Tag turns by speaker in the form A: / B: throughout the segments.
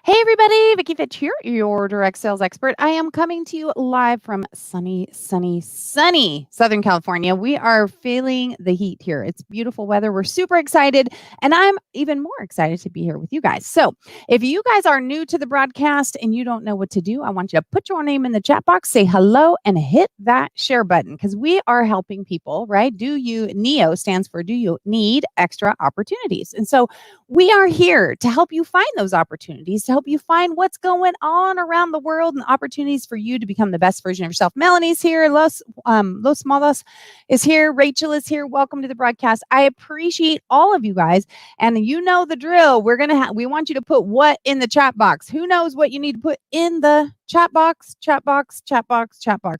A: Hey everybody, Vicki Fitch here, your direct sales expert. I am coming to you live from sunny Southern California. We are feeling the heat here. It's beautiful weather. We're super excited, and I'm even more excited to be here with you guys. So, if you guys are new to the broadcast and you don't know what to do, I want you to put your name in the chat box, say hello, and hit that share button because we are helping people, right? NEO stands for Do You Need Extra Opportunities? And so we are here to help you find those opportunities, to help you find what's going on around the world and opportunities for you to become the best version of yourself. Melanie's here. Los Malos is here. Rachel is here. Welcome to the broadcast. I appreciate all of you guys. And you know the drill. We want you to put what in the chat box. Who knows what you need to put in the chat box,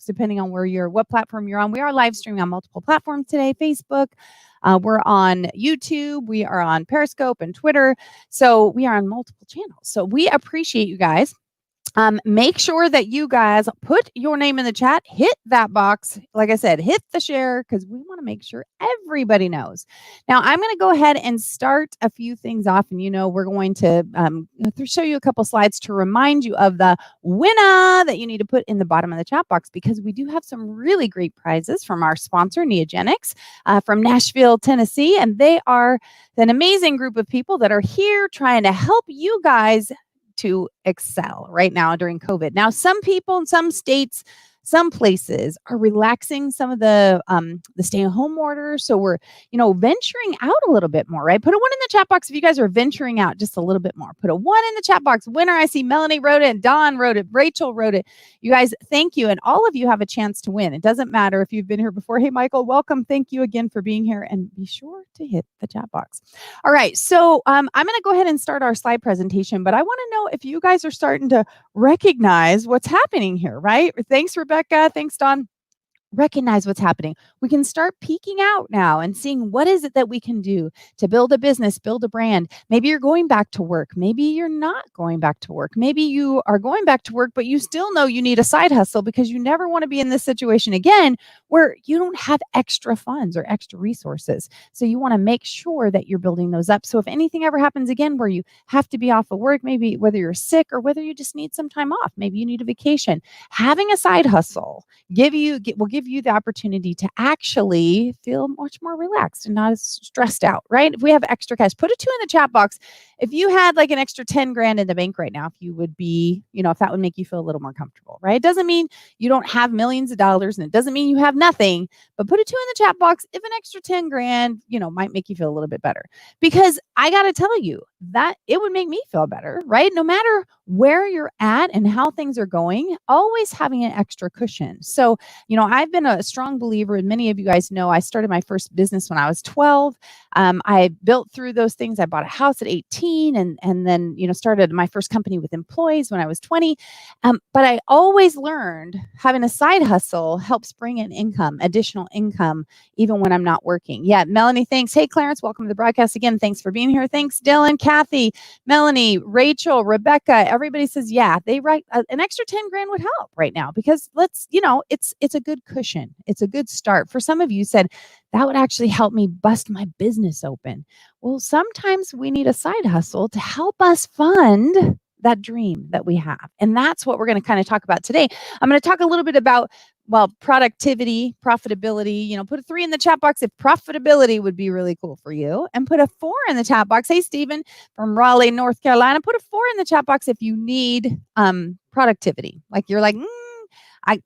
A: depending on what platform you're on. We are live streaming on multiple platforms today. Facebook, we're on YouTube, we are on Periscope and Twitter. So we are on multiple channels. So we appreciate you guys. Make sure that you guys put your name in the chat, hit that box. Like I said, hit the share because we want to make sure everybody knows. Now, I'm going to go ahead and start a few things off. And, we're going to show you a couple slides to remind you of the winner that you need to put in the bottom of the chat box because we do have some really great prizes from our sponsor, Neogenics, from Nashville, Tennessee. And they are an amazing group of people that are here trying to help you guys to excel right now during COVID. Now, some people in some states, some places are relaxing some of the stay-at-home orders. So we're, venturing out a little bit more, right? Put a 1 in the chat box if you guys are venturing out just a little bit more. Put a 1 in the chat box. Winner, I see Melanie wrote it, Dawn wrote it, Rachel wrote it. You guys, thank you. And all of you have a chance to win. It doesn't matter if you've been here before. Hey, Michael, welcome. Thank you again for being here. And be sure to hit the chat box. All right. So I'm going to go ahead and start our slide presentation, but I want to know if you guys are starting to recognize what's happening here, right? Thanks, Rebecca. Thanks, Don. Recognize what's happening. We can start peeking out now and seeing what is it that we can do to build a business, build a brand. Maybe you're going back to work. Maybe you're not going back to work. Maybe you are going back to work, but you still know you need a side hustle because you never want to be in this situation again where you don't have extra funds or extra resources. So you want to make sure that you're building those up. So if anything ever happens again where you have to be off of work, maybe whether you're sick or whether you just need some time off, maybe you need a vacation, having a side hustle will give you the opportunity to actually feel much more relaxed and not as stressed out, right? If we have extra cash, put a 2 in the chat box. If you had like an extra 10 grand in the bank right now, if you would be, if that would make you feel a little more comfortable, right? It doesn't mean you don't have millions of dollars and it doesn't mean you have nothing, but put a 2 in the chat box. If an extra 10 grand, might make you feel a little bit better because I got to tell you that it would make me feel better, right? No matter where you're at and how things are going, always having an extra cushion. So, I've been a strong believer, and many of you guys know I started my first business when I was 12. I built through those things. I bought a house at 18 and then, started my first company with employees when I was 20. But I always learned having a side hustle helps bring in additional income, even when I'm not working. Yeah, Melanie, thanks. Hey, Clarence, welcome to the broadcast again. Thanks for being here. Thanks, Dylan, Kathy, Melanie, Rachel, Rebecca. Everybody says, yeah, they write an extra 10 grand would help right now because it's a good cushion. It's a good start. For some of you said that would actually help me bust my business open. Well, sometimes we need a side hustle to help us fund that dream that we have. And that's what we're going to kind of talk about today. I'm going to talk a little bit about, productivity, profitability. Put a 3 in the chat box if profitability would be really cool for you. And put a 4 in the chat box. Hey, Stephen from Raleigh, North Carolina. Put a 4 in the chat box if you need productivity. Like you're like, I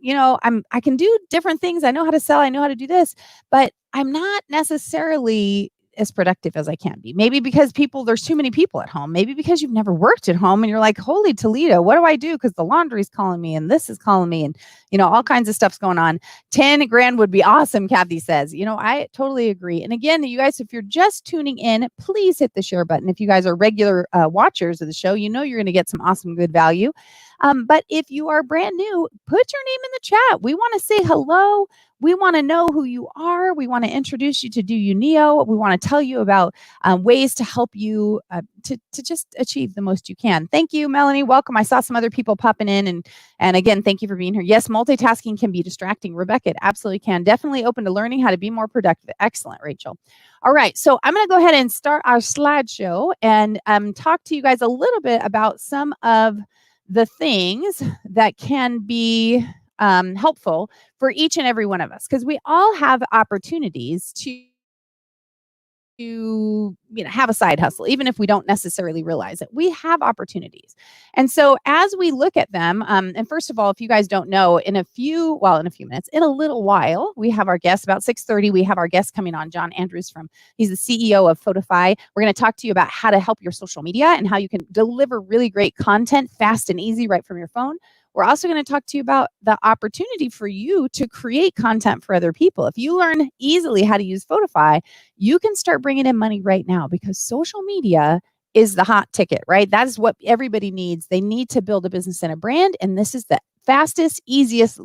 A: can do different things. I know how to sell. I know how to do this, but I'm not necessarily as productive as I can be. Maybe because there's too many people at home. Maybe because you've never worked at home and you're like, holy Toledo, what do I do? Because the laundry's calling me and this is calling me and, all kinds of stuff's going on. 10 grand would be awesome, Kathy says. I totally agree. And again, you guys, if you're just tuning in, please hit the share button. If you guys are regular watchers of the show, you're going to get some awesome, good value. But if you are brand new, put your name in the chat. We want to say hello. We want to know who you are. We want to introduce you to Do You Neo. We want to tell you about ways to help you to just achieve the most you can. Thank you, Melanie. Welcome. I saw some other people popping in, and again, thank you for being here. Yes, multitasking can be distracting. Rebecca, it absolutely can. Definitely open to learning how to be more productive. Excellent, Rachel. All right, so I'm going to go ahead and start our slideshow and talk to you guys a little bit about some of the things that can be helpful for each and every one of us, because we all have opportunities to have a side hustle, even if we don't necessarily realize it. We have opportunities. And so as we look at them, and first of all, if you guys don't know, in a few minutes, in a little while, we have our guest about 6:30. We have our guest coming on, John Andrews he's the CEO of Profitably. We're going to talk to you about how to help your social media and how you can deliver really great content fast and easy right from your phone. We're also going to talk to you about the opportunity for you to create content for other people. If you learn easily how to use Spotify, you can start bringing in money right now, because social media is the hot ticket, right? That is what everybody needs. They need to build a business and a brand. And this is the fastest, easiest,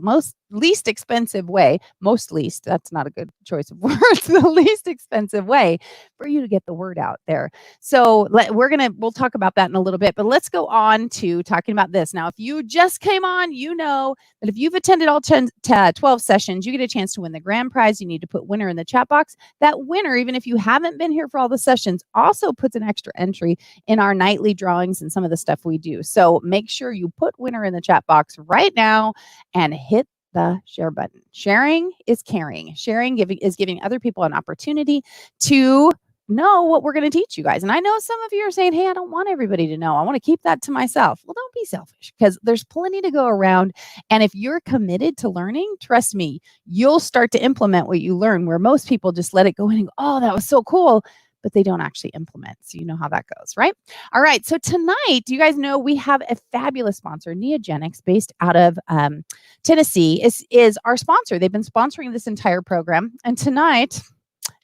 A: least expensive way. That's not a good choice of words. The least expensive way for you to get the word out there. So we'll talk about that in a little bit, but let's go on to talking about this. Now, if you just came on, you know that if you've attended all 12 sessions, you get a chance to win the grand prize. You need to put winner in the chat box. That winner, even if you haven't been here for all the sessions, also puts an extra entry in our nightly drawings and some of the stuff we do. So make sure you put winner in the chat box right now and hit the share button. Sharing is caring. Sharing is giving other people an opportunity to know what we're going to teach you guys. And I know some of you are saying, hey, I don't want everybody to know. I want to keep that to myself. Well, don't be selfish, because there's plenty to go around. And if you're committed to learning, trust me, you'll start to implement what you learn, where most people just let it go in and go, oh, that was so cool, but they don't actually implement. So you know how that goes, right? All right. So tonight, you guys know we have a fabulous sponsor, Neogenics, based out of Tennessee, is our sponsor. They've been sponsoring this entire program. And tonight,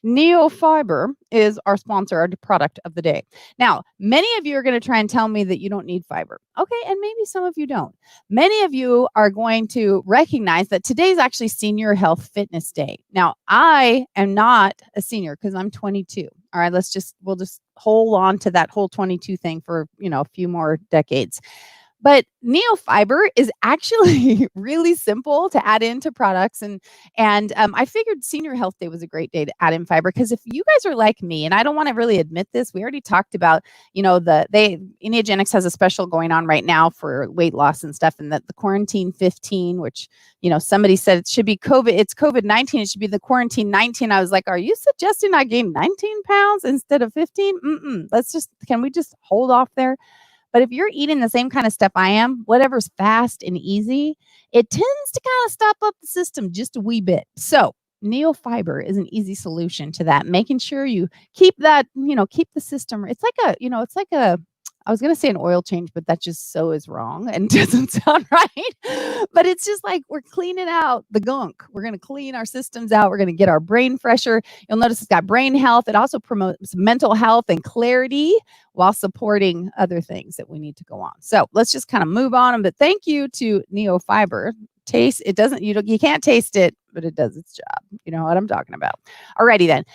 A: Neofiber is our sponsor, our product of the day. Now, many of you are going to try and tell me that you don't need fiber. Okay, and maybe some of you don't. Many of you are going to recognize that today is actually Senior Health Fitness Day. Now, I am not a senior because I'm 22. All right, we'll just hold on to that whole 22 thing for, a few more decades. But Neofiber is actually really simple to add into products. And I figured Senior Health Day was a great day to add in fiber, because if you guys are like me, and I don't want to really admit this, we already talked about, Neogenics has a special going on right now for weight loss and stuff, and that the quarantine 15, which, somebody said it should be COVID, it's COVID-19, it should be the quarantine 19. I was like, are you suggesting I gain 19 pounds instead of 15? Can we just hold off there? But if you're eating the same kind of stuff I am, whatever's fast and easy, it tends to kind of stop up the system just a wee bit. So Neofiber is an easy solution to that, making sure you keep that, keep the system. It's like I was going to say an oil change, but that just so is wrong and doesn't sound right. But it's just like we're cleaning out the gunk. We're going to clean our systems out. We're going to get our brain fresher. You'll notice it's got brain health. It also promotes mental health and clarity while supporting other things that we need to go on. So let's just kind of move on. But thank you to Neofiber. You can't taste it, but it does its job. You know what I'm talking about. Alrighty then.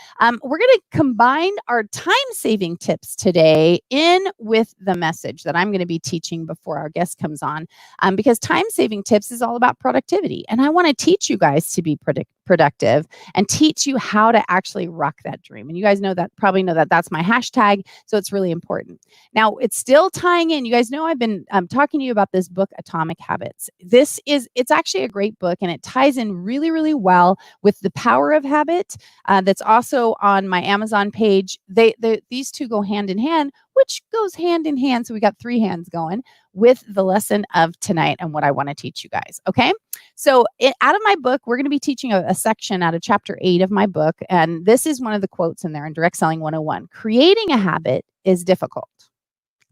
A: We're going to combine our time-saving tips today in with the message that I'm going to be teaching before our guest comes on, because time-saving tips is all about productivity. And I want to teach you guys to be productive and teach you how to actually rock that dream. And you guys probably know that that's my hashtag. So it's really important. Now, it's still tying in. You guys know I've been talking to you about this book, Atomic Habits. It's actually a great book, and it ties in really, really well with The Power of Habit. That's also on my Amazon page. These two go hand in hand, which goes hand in hand. So we got three hands going with the lesson of tonight and what I want to teach you guys. Okay. So out of my book, we're going to be teaching a section out of chapter 8 of my book. And this is one of the quotes in there in Direct Selling 101. Creating a habit is difficult.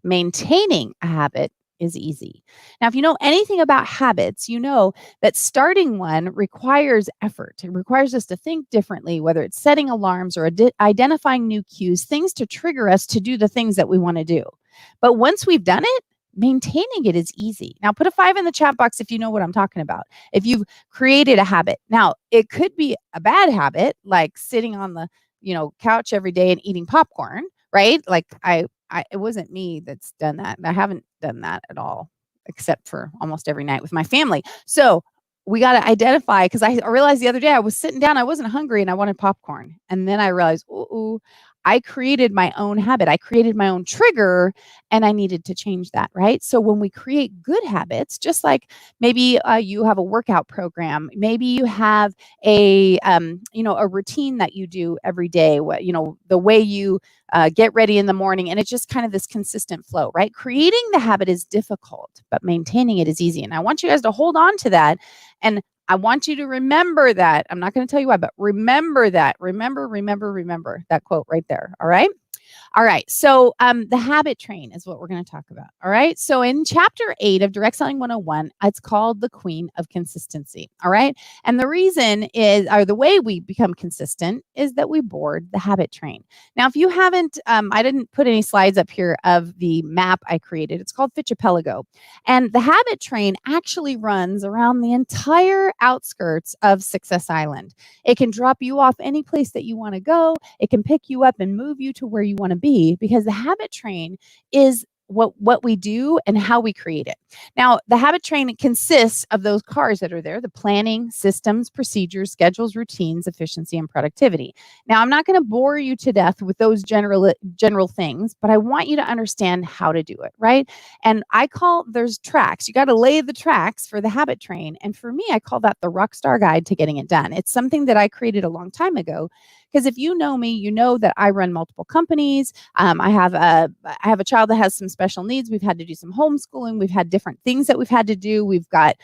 A: Maintaining a habit is easy. Now, if you know anything about habits, you know that starting one requires effort. It requires us to think differently, whether it's setting alarms or identifying new cues, things to trigger us to do the things that we want to do. But once we've done it, maintaining it is easy. Now, put a 5 in the chat box if you know what I'm talking about. If you've created a habit. Now, it could be a bad habit, like sitting on the, couch every day and eating popcorn, right? Like it wasn't me that's done that. I haven't done that at all, except for almost every night with my family. So we got to identify, because I realized the other day I was sitting down, I wasn't hungry and I wanted popcorn. And then I realized, ooh, I created my own habit. I created my own trigger and I needed to change that, right? So when we create good habits, just like maybe you have a workout program, maybe you have a routine that you do every day, the way you get ready in the morning, and it's just kind of this consistent flow, right? Creating the habit is difficult, but maintaining it is easy. And I want you guys to hold on to that. And I want you to remember that. I'm not going to tell you why, but remember that. Remember that quote right there. All right. All right. So the habit train is what we're going to talk about. All right. So in chapter 8 of Direct Selling 101, it's called the Queen of Consistency. All right. And the reason is, or the way we become consistent, is that we board the habit train. Now, if you haven't, I didn't put any slides up here of the map I created. It's called Fitchapelago. And the habit train actually runs around the entire outskirts of Success Island. It can drop you off any place that you want to go. It can pick you up and move you to where you want to be, because the habit train is what we do and how we create it. Now, the habit train consists of those cars that are there: the planning, systems, procedures, schedules, routines, efficiency, and productivity. Now, I'm not going to bore you to death with those general things, but I want you to understand how to do it, right? And there's tracks. You got to lay the tracks for the habit train. And for me, I call that the Rockstar Guide to Getting It Done. It's something that I created a long time ago, because if you know me, you know that I run multiple companies. I have a child that has some special needs. We've had to do some homeschooling. We've had different things that we've had to do. We've had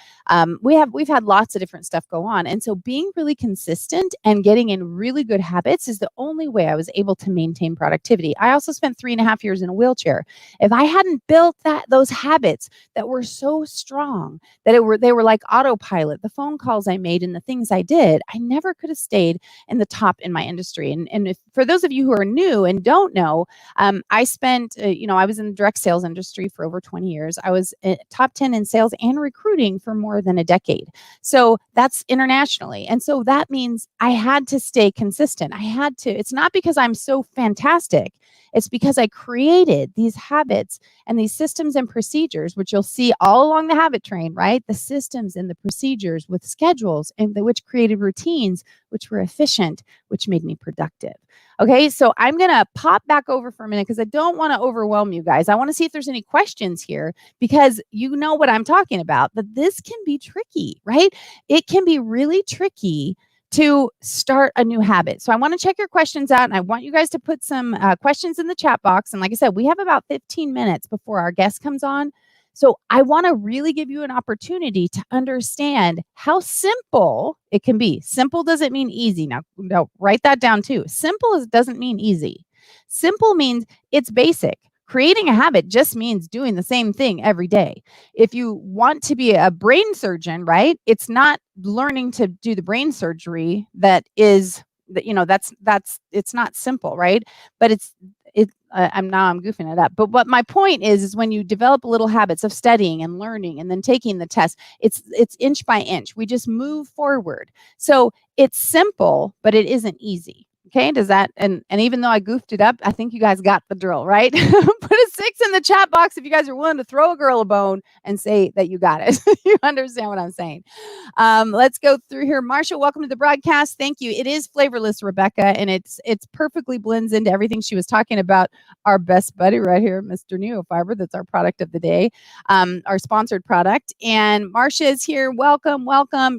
A: lots of different stuff go on. And so being really consistent and getting in really good habits is the only way I was able to maintain productivity. I also spent 3.5 years in a wheelchair. If I hadn't built those habits that were so strong that they were like autopilot, the phone calls I made and the things I did, I never could have stayed in the top in my industry. And for those of you who are new and don't know, I spent, I was in the direct sales industry for over 20 years. I was top 10 in sales and recruiting for more than a decade. So that's internationally. And so that means I had to stay consistent. It's not because I'm so fantastic. It's because I created these habits and these systems and procedures, which you'll see all along the habit train, right? The systems and the procedures with schedules, and which created routines, which were efficient, which made me productive. Okay, so I'm going to pop back over for a minute because I don't want to overwhelm you guys. I want to see if there's any questions here, because you know what I'm talking about, that this can be tricky, right? It can be really tricky to start a new habit. So I want to check your questions out, and I want you guys to put some questions in the chat box. And like I said, we have about 15 minutes before our guest comes on. So I want to really give you an opportunity to understand how simple it can be. Simple doesn't mean easy. Now, write that down too. Simple doesn't mean easy. Simple means it's basic. Creating a habit just means doing the same thing every day. If you want to be a brain surgeon, right? It's not learning to do the brain surgery that's it's not simple, right? But I'm goofing it up. But what my point is when you develop little habits of studying and learning and then taking the test, it's inch by inch. We just move forward. So it's simple, but it isn't easy. Okay, does that, and even though I goofed it up, I think you guys got the drill, right? Put a 6 in the chat box if you guys are willing to throw a girl a bone and say that you got it. You understand what I'm saying. Let's go through here. Marsha, welcome to the broadcast. Thank you. It is flavorless, Rebecca, and it's perfectly blends into everything she was talking about. Our best buddy right here, Mr. Neofiber, that's our product of the day, our sponsored product. And Marsha is here. Welcome.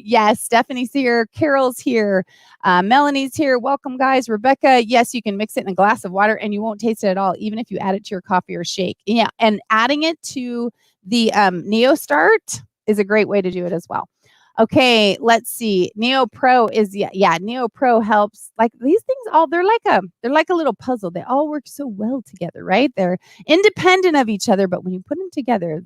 A: Yes, Stephanie's here. Carol's here. Melanie's here. Welcome, guys. Rebecca, yes, you can mix it in a glass of water and you won't taste it at all, even if you add it to your coffee or shake. Yeah, and adding it to the Neo Start is a great way to do it as well. Okay, let's see. Neo Pro is Neo Pro helps. Like these things, they're like a little puzzle. They all work so well together, right? They're independent of each other, but when you put them together,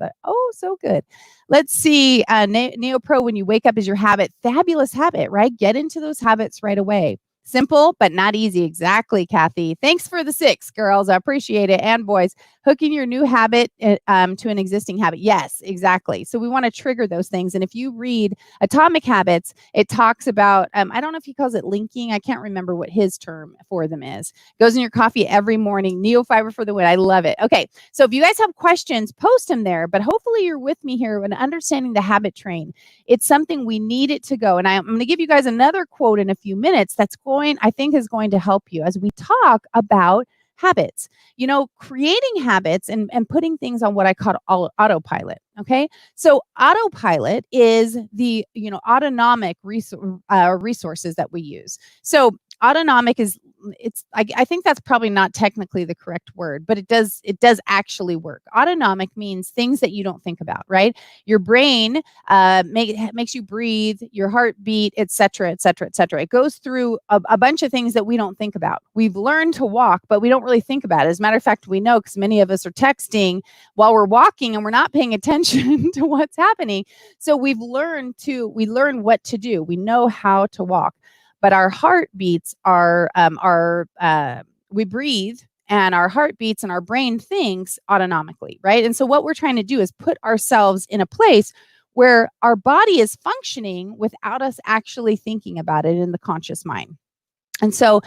A: so good. Let's see. Neo Pro, when you wake up, is your habit. Fabulous habit, right? Get into those habits right away. Simple, but not easy. Exactly, Kathy. Thanks for the 6, girls. I appreciate it. And boys, hooking your new habit to an existing habit. Yes, exactly. So we want to trigger those things. And if you read Atomic Habits, it talks about, I don't know if he calls it linking. I can't remember what his term for them is. Goes in your coffee every morning. Neo fiber for the win. I love it. Okay. So if you guys have questions, post them there. But hopefully you're with me here in understanding the habit train. It's something we need it to go. And I'm going to give you guys another quote in a few minutes that's I think is going to help you as we talk about habits. Creating habits and putting things on what I call autopilot. Okay. So autopilot is the, autonomic resources that we use. So autonomic is I think that's probably not technically the correct word, but it does actually work. Autonomic means things that you don't think about, right? Your brain makes you breathe, your heartbeat, et cetera, et cetera, et cetera. It goes through a bunch of things that we don't think about. We've learned to walk, but we don't really think about it. As a matter of fact, we know because many of us are texting while we're walking and we're not paying attention to what's happening. So we learn what to do. We know how to walk. But our heartbeats we breathe and our heartbeats and our brain thinks autonomically, right? And so what we're trying to do is put ourselves in a place where our body is functioning without us actually thinking about it in the conscious mind. And so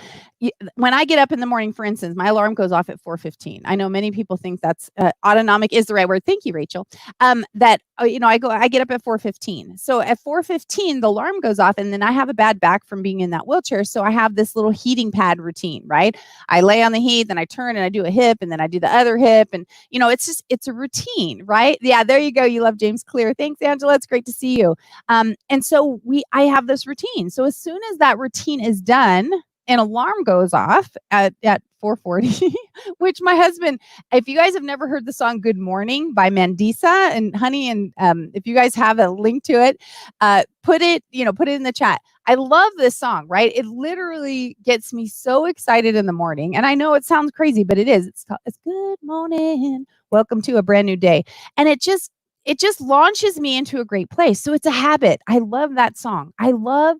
A: when I get up in the morning, for instance, my alarm goes off at 4:15. I know many people think that's autonomic is the right word. Thank you, Rachel. I get up at 4:15. So at 4:15, the alarm goes off, and then I have a bad back from being in that wheelchair. So I have this little heating pad routine, right? I lay on the heat, then I turn and I do a hip, and then I do the other hip, and it's a routine, right? Yeah, there you go. You love James Clear. Thanks, Angela. It's great to see you. And so I have this routine. So as soon as that routine is done, an alarm goes off at 4:40, which my husband, if you guys have never heard the song Good Morning by Mandisa and Honey, and if you guys have a link to it, put it in the chat. I love this song, right? It literally gets me so excited in the morning. And I know it sounds crazy, but it is. It's Good Morning. Welcome to a brand new day. And it just launches me into a great place. So it's a habit. I love that song. I love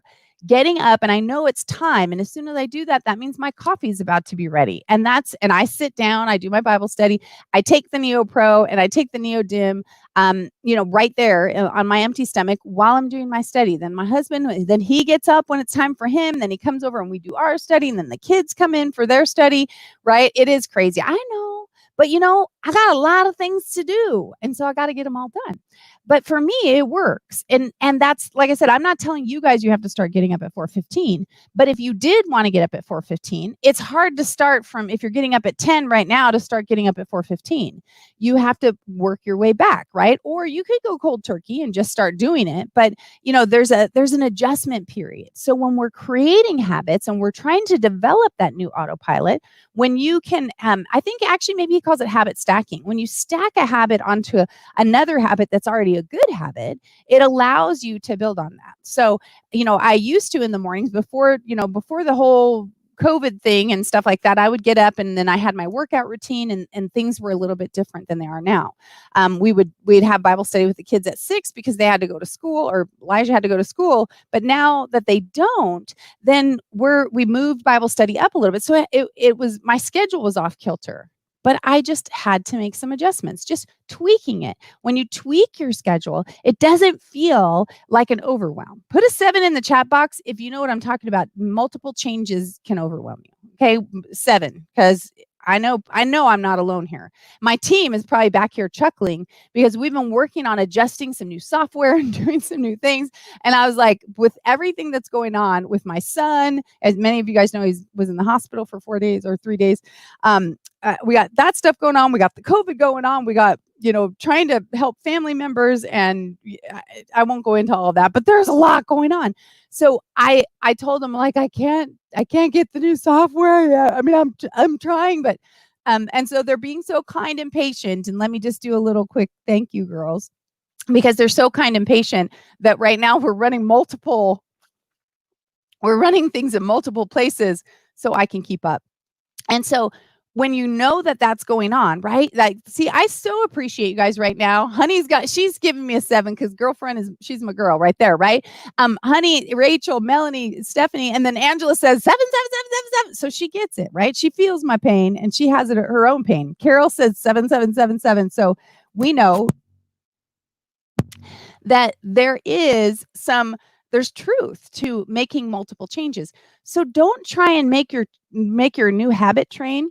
A: getting up and I know it's time. And as soon as I do that, that means my coffee is about to be ready. And I sit down, I do my Bible study, I take the Neo Pro and I take the Neo Dim, right there on my empty stomach while I'm doing my study. Then my husband, then he gets up when it's time for him. Then he comes over and we do our study. And then the kids come in for their study, right? It is crazy. I know. But I got a lot of things to do. And so I got to get them all done. But for me, it works. And that's, like I said, I'm not telling you guys you have to start getting up at 4:15. But if you did want to get up at 4:15, it's hard to start from, if you're getting up at 10 right now, to start getting up at 4:15. You have to work your way back, right? Or you could go cold turkey and just start doing it. But there's an adjustment period. So when we're creating habits and we're trying to develop that new autopilot, when you can, I think actually maybe he calls it habit stacking. When you stack a habit onto another habit that's already a good habit, it allows you to build on that. So, I used to in the mornings before the whole COVID thing and stuff like that, I would get up and then I had my workout routine and things were a little bit different than they are now. We'd have Bible study with the kids at 6 because they had to go to school, or Elijah had to go to school. But now that they don't, then we moved Bible study up a little bit. So it was, my schedule was off kilter. But I just had to make some adjustments, just tweaking it. When you tweak your schedule, it doesn't feel like an overwhelm. Put a 7 in the chat box if you know what I'm talking about. Multiple changes can overwhelm you. Okay, 7, because I know I'm not alone here. My team is probably back here chuckling because we've been working on adjusting some new software and doing some new things. And I was like, with everything that's going on with my son, as many of you guys know, he was in the hospital for 4 days or 3 days. We got that stuff going on. We got the COVID going on. We got, trying to help family members. And I won't go into all of that, but there's a lot going on. So I told them, like, I can't get the new software yet. I mean, I'm trying, but and so they're being so kind and patient. And let me just do a little quick thank you, girls, because they're so kind and patient that right now we're running things in multiple places so I can keep up. And so when you know that that's going on, right? Like, see, I so appreciate you guys right now. She's giving me a 7 because she's my girl right there, right? Honey, Rachel, Melanie, Stephanie, and then Angela says 7, 7, 7, 7, 7. So she gets it, right? She feels my pain and she has her own pain. Carol says 7, 7, 7, 7. So we know that there's truth to making multiple changes. So don't try and make your new habit train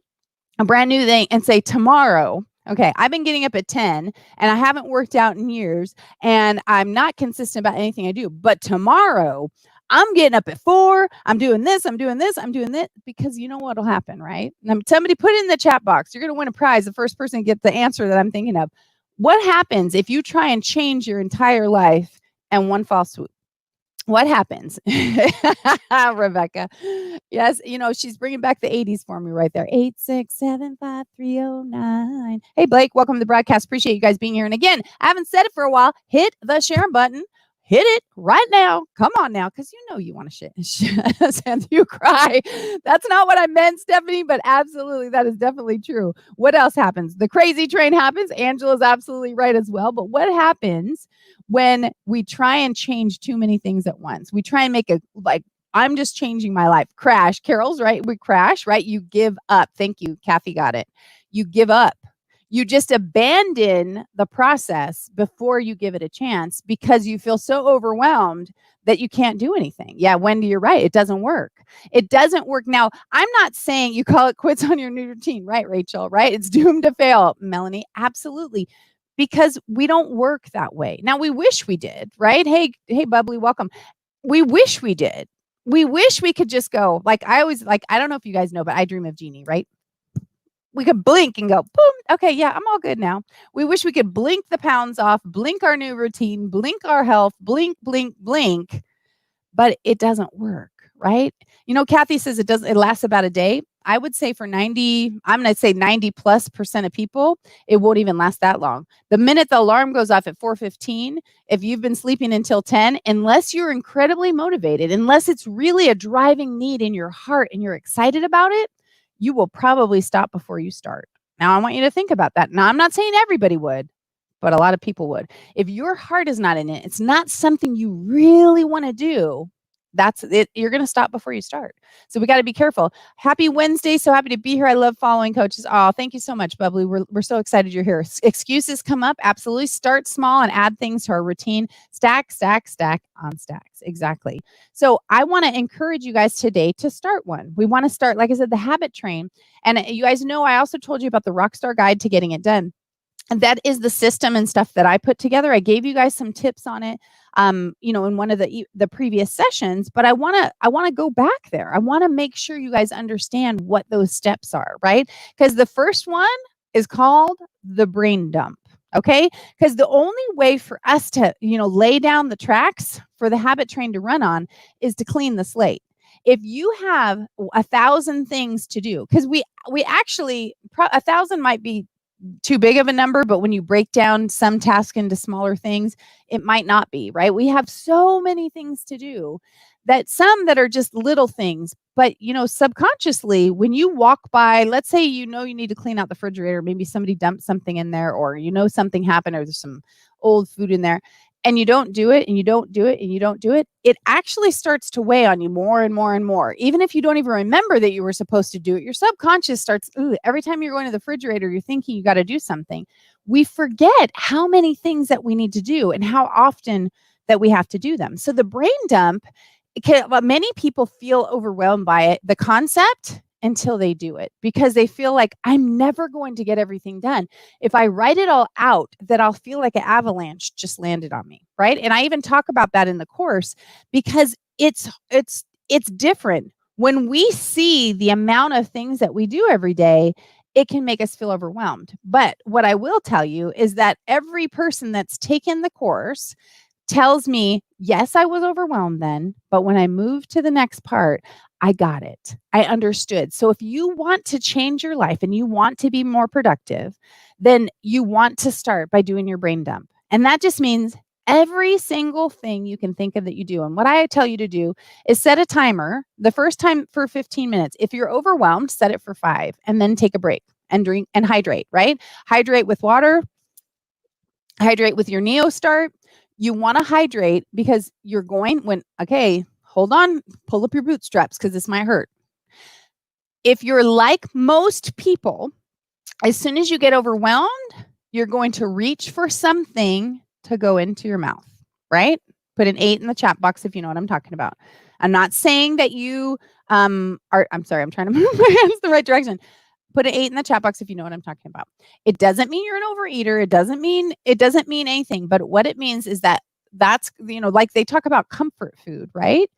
A: a brand new thing and say tomorrow, okay, I've been getting up at 10 and I haven't worked out in years and I'm not consistent about anything I do, but tomorrow I'm getting up at 4, I'm doing this, I'm doing this, I'm doing this, because you know what'll happen, right? Somebody put it in the chat box. You're going to win a prize. The first person to get the answer that I'm thinking of. What happens if you try and change your entire life in one fall swoop? What happens? Rebecca. Yes, she's bringing back the 80s for me right there. 8675309. Hey, Blake, welcome to the broadcast. Appreciate you guys being here. And again, I haven't said it for a while. Hit the share button. Hit it right now. Come on now, because you want to send you cry. That's not what I meant, Stephanie, but absolutely, that is definitely true. What else happens? The crazy train happens. Angela's absolutely right as well. But what happens when we try and change too many things at once? We try and make I'm just changing my life. Crash. Carol's right. We crash, right? You give up. Thank you. Kathy got it. You give up. You just abandon the process before you give it a chance because you feel so overwhelmed that you can't do anything. Yeah, Wendy, you're right. It doesn't work. It doesn't work. Now, I'm not saying you call it quits on your new routine, right, Rachel? Right? It's doomed to fail. Melanie, absolutely. Because we don't work that way. Now, we wish we did, right? Hey, Bubbly, welcome. We wish we did. We wish we could just go. I don't know if you guys know, but I dream of Jeannie, right? We could blink and go, boom. Okay, yeah, I'm all good now. We wish we could blink the pounds off, blink our new routine, blink our health, blink, blink, blink, but it doesn't work, right? Kathy says it lasts about a day. I would say for 90+% of people, it won't even last that long. The minute the alarm goes off at 4:15, if you've been sleeping until 10, unless you're incredibly motivated, unless it's really a driving need in your heart and you're excited about it, you will probably stop before you start. Now, I want you to think about that. Now, I'm not saying everybody would, but a lot of people would. If your heart is not in it, it's not something you really want to do, that's it. You're going to stop before you start. So we got to be careful. Happy Wednesday. So happy to be here. I love following coaches. Oh, thank you so much, Bubbly. We're so excited you're here. Excuses come up. Absolutely. Start small and add things to our routine. Stack, stack, stack on stacks. Exactly. So I want to encourage you guys today to start one. We want to start, like I said, the habit train. And you guys know, I also told you about the Rockstar Guide to Getting It Done. And that is the system and stuff that I put together. I gave you guys some tips on it, in one of the previous sessions. But I want to go back there. I want to make sure you guys understand what those steps are, right? Because the first one is called the brain dump. Okay, because the only way for us to lay down the tracks for the habit train to run on is to clean the slate. If you have 1,000 things to do, because we actually 1,000 might be too big of a number, but when you break down some task into smaller things, it might not be, right? We have so many things to do that some that are just little things, but subconsciously when you walk by, let's say you need to clean out the refrigerator, maybe somebody dumped something in there, or something happened, or there's some old food in there, and you don't do it, and you don't do it, and you don't do it, it actually starts to weigh on you more and more and more. Even if you don't even remember that you were supposed to do it, your subconscious starts, every time you're going to the refrigerator, you're thinking you got to do something. We forget how many things that we need to do and how often that we have to do them. So the brain dump, many people feel overwhelmed by it, the concept, until they do it, because they feel like, I'm never going to get everything done. If I write it all out, that I'll feel like an avalanche just landed on me, right? And I even talk about that in the course, because it's different. When we see the amount of things that we do every day, it can make us feel overwhelmed. But what I will tell you is that every person that's taken the course tells me, yes, I was overwhelmed then, but when I moved to the next part, I got it. I understood. So if you want to change your life and you want to be more productive, then you want to start by doing your brain dump. And that just means Every single thing you can think of that you do. And what I tell you to do is set a timer the first time for 15 minutes. If you're overwhelmed, set it for 5 and then take a break and drink and hydrate, right? Hydrate with water, hydrate with your Neo Start. You want to hydrate because you're going okay, hold on, pull up your bootstraps because this might hurt. If you're like most people, as soon as you get overwhelmed, you're going to reach for something to go into your mouth, right? Put an 8 in the chat box if you know what I'm talking about. I'm not saying that you I'm sorry, I'm trying to move my hands the right direction. Put an 8 in the chat box if you know what I'm talking about. It doesn't mean you're an overeater. It doesn't mean anything. But what it means is that's like they talk about comfort food, right?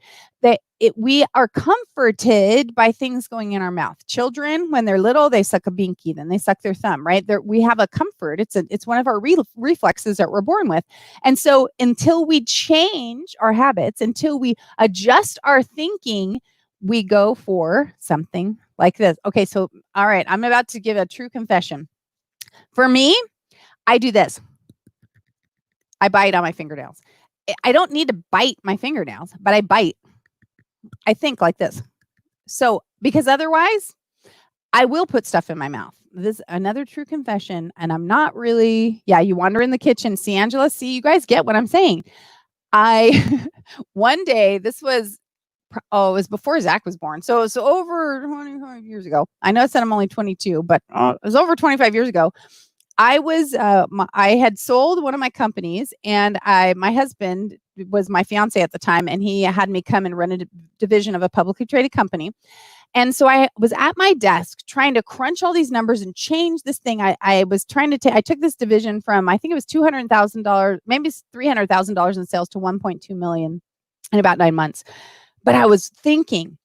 A: We are comforted by things going in our mouth. Children, when they're little, they suck a binky, then they suck their thumb, right? We have a comfort. It's one of our reflexes that we're born with. And so until we change our habits, until we adjust our thinking, we go for something like this. Okay, so all right, I'm about to give a true confession. For me, I do this. I bite on my fingernails. I don't need to bite my fingernails, but I bite. I think like this. So, because otherwise, I will put stuff in my mouth. This is another true confession. And I'm not really, you wander in the kitchen. See, Angela, you guys get what I'm saying. One day, it was before Zach was born. So it was over 25 years ago. I know I said I'm only 22, but it was over 25 years ago. I had sold one of my companies, and my husband was my fiance at the time, and he had me come and run a division of a publicly traded company. And so I was at my desk trying to crunch all these numbers and change this thing. I was trying to I took this division from, I think it was $200,000, maybe $300,000 in sales to 1.2 million in about 9 months. But I was thinking,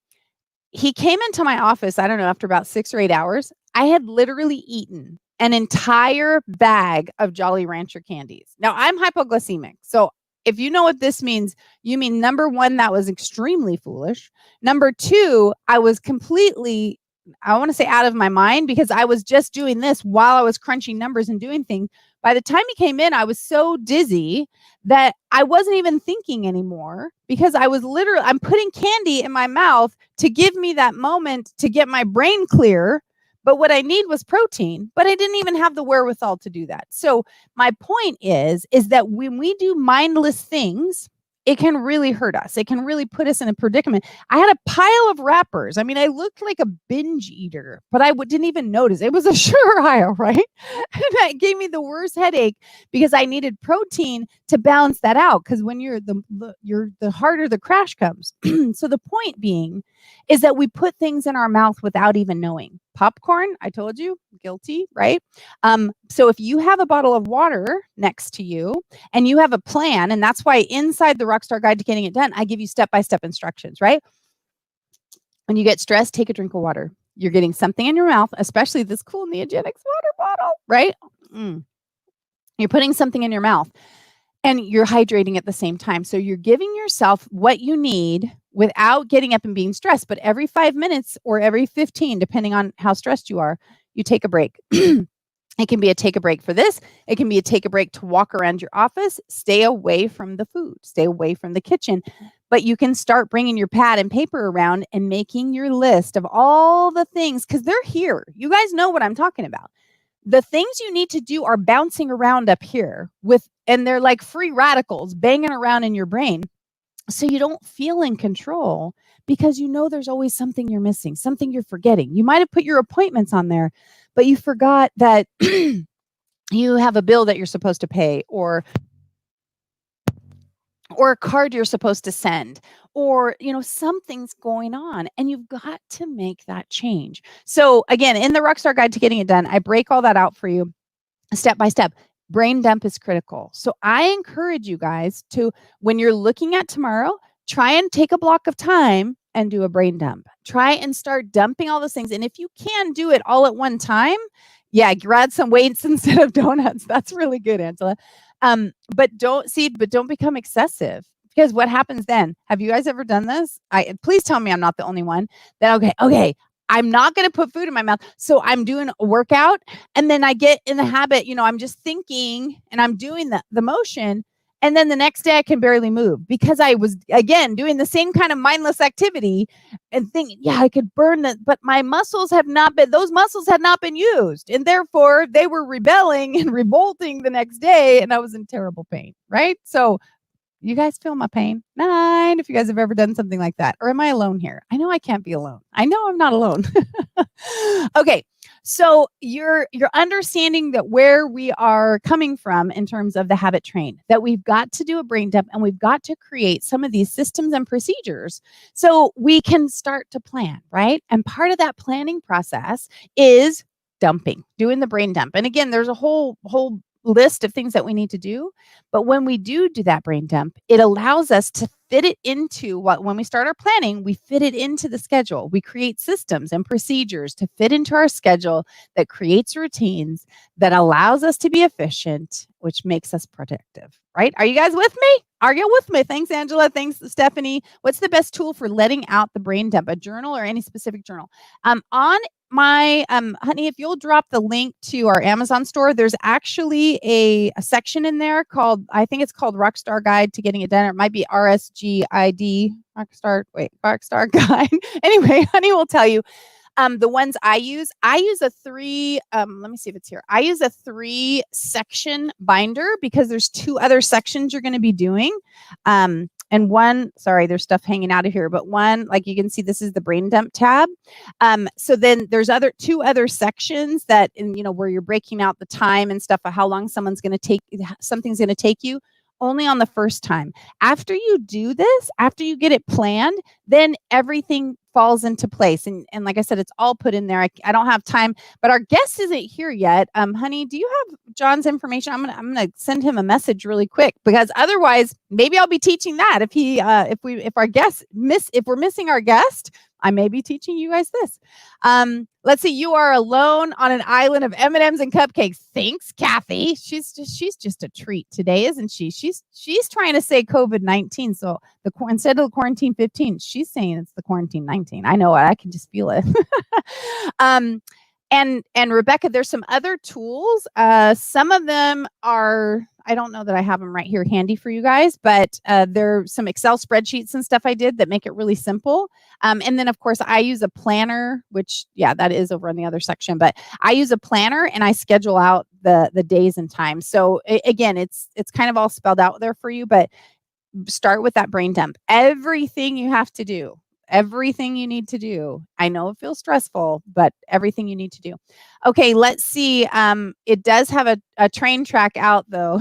A: he came into my office, I don't know, after about 6 or 8 hours. I had literally eaten an entire bag of Jolly Rancher candies. Now, I'm hypoglycemic. So if you know what this means, you mean, number one, that was extremely foolish. Number two, I was completely, I want to say, out of my mind, because I was just doing this while I was crunching numbers and doing things. By the time he came in, I was so dizzy that I wasn't even thinking anymore, because I'm putting candy in my mouth to give me that moment to get my brain clear. But what I need was protein, but I didn't even have the wherewithal to do that. So my point is that when we do mindless things, it can really hurt us. It can really put us in a predicament. I had a pile of wrappers. I mean, I looked like a binge eater, but I didn't even notice. It was a sugar aisle, right? And that gave me the worst headache because I needed protein to balance that out. Because when you're the harder the crash comes. So the point being is that we put things in our mouth without even knowing. Popcorn, I told you, guilty, right? So if you have a bottle of water next to you and you have a plan, and that's why inside the Rockstar Guide to Getting It Done, I give you step-by-step instructions, right? When you get stressed, take a drink of water. You're getting something in your mouth, especially this cool Neogenics water bottle, right? You're putting something in your mouth and you're hydrating at the same time. So you're giving yourself what you need without getting up and being stressed. But every 5 minutes or every 15, depending on how stressed you are, you take a break. It can be a take a break for this. It can be a take a break to walk around your office. Stay away from the food. Stay away from the kitchen. But you can start bringing your pad and paper around and making your list of all the things, because they're here. You guys know what I'm talking about. The things you need to do are bouncing around up here and they're like free radicals banging around in your brain. So you don't feel in control, because you know there's always something you're missing, something you're forgetting. You might have put your appointments on there, but you forgot that you have a bill that you're supposed to pay, or a card you're supposed to send, or something's going on, and you've got to make that change. So again, in the Rockstar Guide to Getting It Done, I break all that out for you step by step. Brain dump is critical. So I encourage you guys to, when you're looking at tomorrow, try and take a block of time and do a brain dump. Try and start dumping all those things. And if you can do it all at one time, grab some weights instead of donuts. That's really good, Angela. But don't become excessive, because what happens then? Have you guys ever done this? Please tell me I'm not the only one. That okay, I'm not going to put food in my mouth. So I'm doing a workout, and then I get in the habit, I'm just thinking and I'm doing the motion, And then the next day I can barely move because I was, again, doing the same kind of mindless activity and thinking, yeah, I could burn that. But my muscles have not been, those muscles had not been used. And therefore they were rebelling and revolting the next day. And I was in terrible pain. Right. So you guys feel my pain? 9 if you guys have ever done something like that. Or am I alone here? I know I can't be alone. I know I'm not alone. Okay. So you're understanding that where we are coming from in terms of the habit train, that we've got to do a brain dump and we've got to create some of these systems and procedures so we can start to plan, right? And part of that planning process is dumping, doing the brain dump. And again, there's a whole list of things that we need to do. But when we do that brain dump, it allows us to fit it into when we start our planning, we fit it into the schedule. We create systems and procedures to fit into our schedule that creates routines that allows us to be efficient, which makes us productive, right? Are you guys with me? Are you with me? Thanks, Angela. Thanks, Stephanie. What's the best tool for letting out the brain dump? A journal or any specific journal? On my honey, if you'll drop the link to our Amazon store, there's actually a section in there called, I think it's called Rockstar Guide to Getting It Done. Or it might be RSGID, Rockstar Guide. Anyway, honey will tell you. The ones I use a let me see if it's here. I use a 3-section binder because there's 2 other sections you're going to be doing. And one, sorry, there's stuff hanging out of here, but one, like you can see, this is the brain dump tab. So then there's 2 other sections that, where you're breaking out the time and stuff of how long something's going to take you. Only on the first time. After you do this, after you get it planned, then everything falls into place. And like I said, it's all put in there. I don't have time, but our guest isn't here yet. Honey, do you have John's information? I'm gonna send him a message really quick, because otherwise maybe I'll be teaching that. If we're missing our guest, I may be teaching you guys this. Let's see. You are alone on an island of M&Ms and cupcakes. Thanks, Kathy. She's just a treat today, isn't she? She's trying to say COVID-19. So instead of the quarantine 15, she's saying it's the quarantine 19. I know it. I can just feel it. And Rebecca, there's some other tools. Some of them are, I don't know that I have them right here handy for you guys, but there are some Excel spreadsheets and stuff I did that make it really simple. And then of course I use a planner, which that is over on the other section, but I use a planner and I schedule out the days and times. So again, it's kind of all spelled out there for you, but start with that brain dump. Everything you have to do. Everything you need to do. I know it feels stressful, but everything you need to do. Okay, let's see. It does have a train track out though.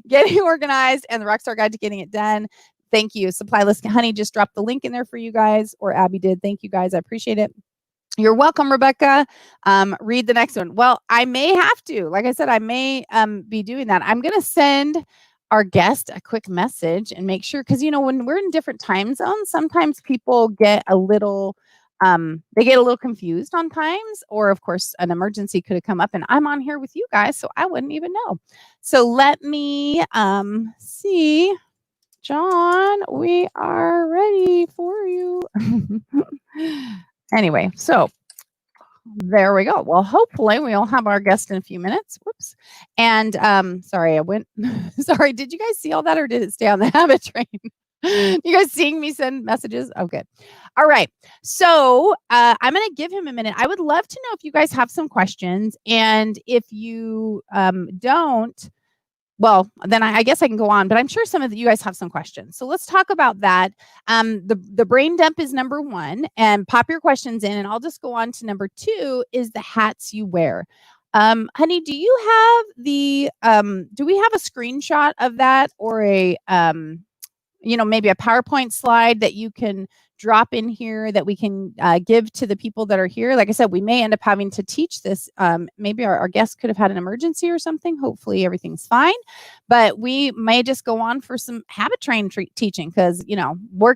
A: Getting organized and the Rockstar Guide to Getting It Done. Thank you. Supply List. Honey just dropped the link in there for you guys, or Abby did. Thank you guys. I appreciate it. You're welcome, Rebecca. Read the next one. Well, I may have to. Like I said, I may be doing that. I'm going to send our guest a quick message and make sure, because when we're in different time zones, sometimes people get a little confused on times, or of course an emergency could have come up and I'm on here with you guys, so I wouldn't even know. So let me see. John, we are ready for you. Anyway, so there we go. Well, hopefully we'll have our guest in a few minutes. Whoops. And sorry, sorry, did you guys see all that, or did it stay on the habit train? You guys seeing me send messages? Oh, good. All right. So I'm going to give him a minute. I would love to know if you guys have some questions. And if you don't, well, then I guess I can go on, but I'm sure some of you guys have some questions. So let's talk about that. The brain dump is number 1, and pop your questions in, and I'll just go on to number 2 is the hats you wear. Honey, do you have do we have a screenshot of that, or maybe a PowerPoint slide that you can drop in here that we can give to the people that are here? Like I said, we may end up having to teach this. Maybe our guest could have had an emergency or something. Hopefully everything's fine, but we may just go on for some habit train teaching, because,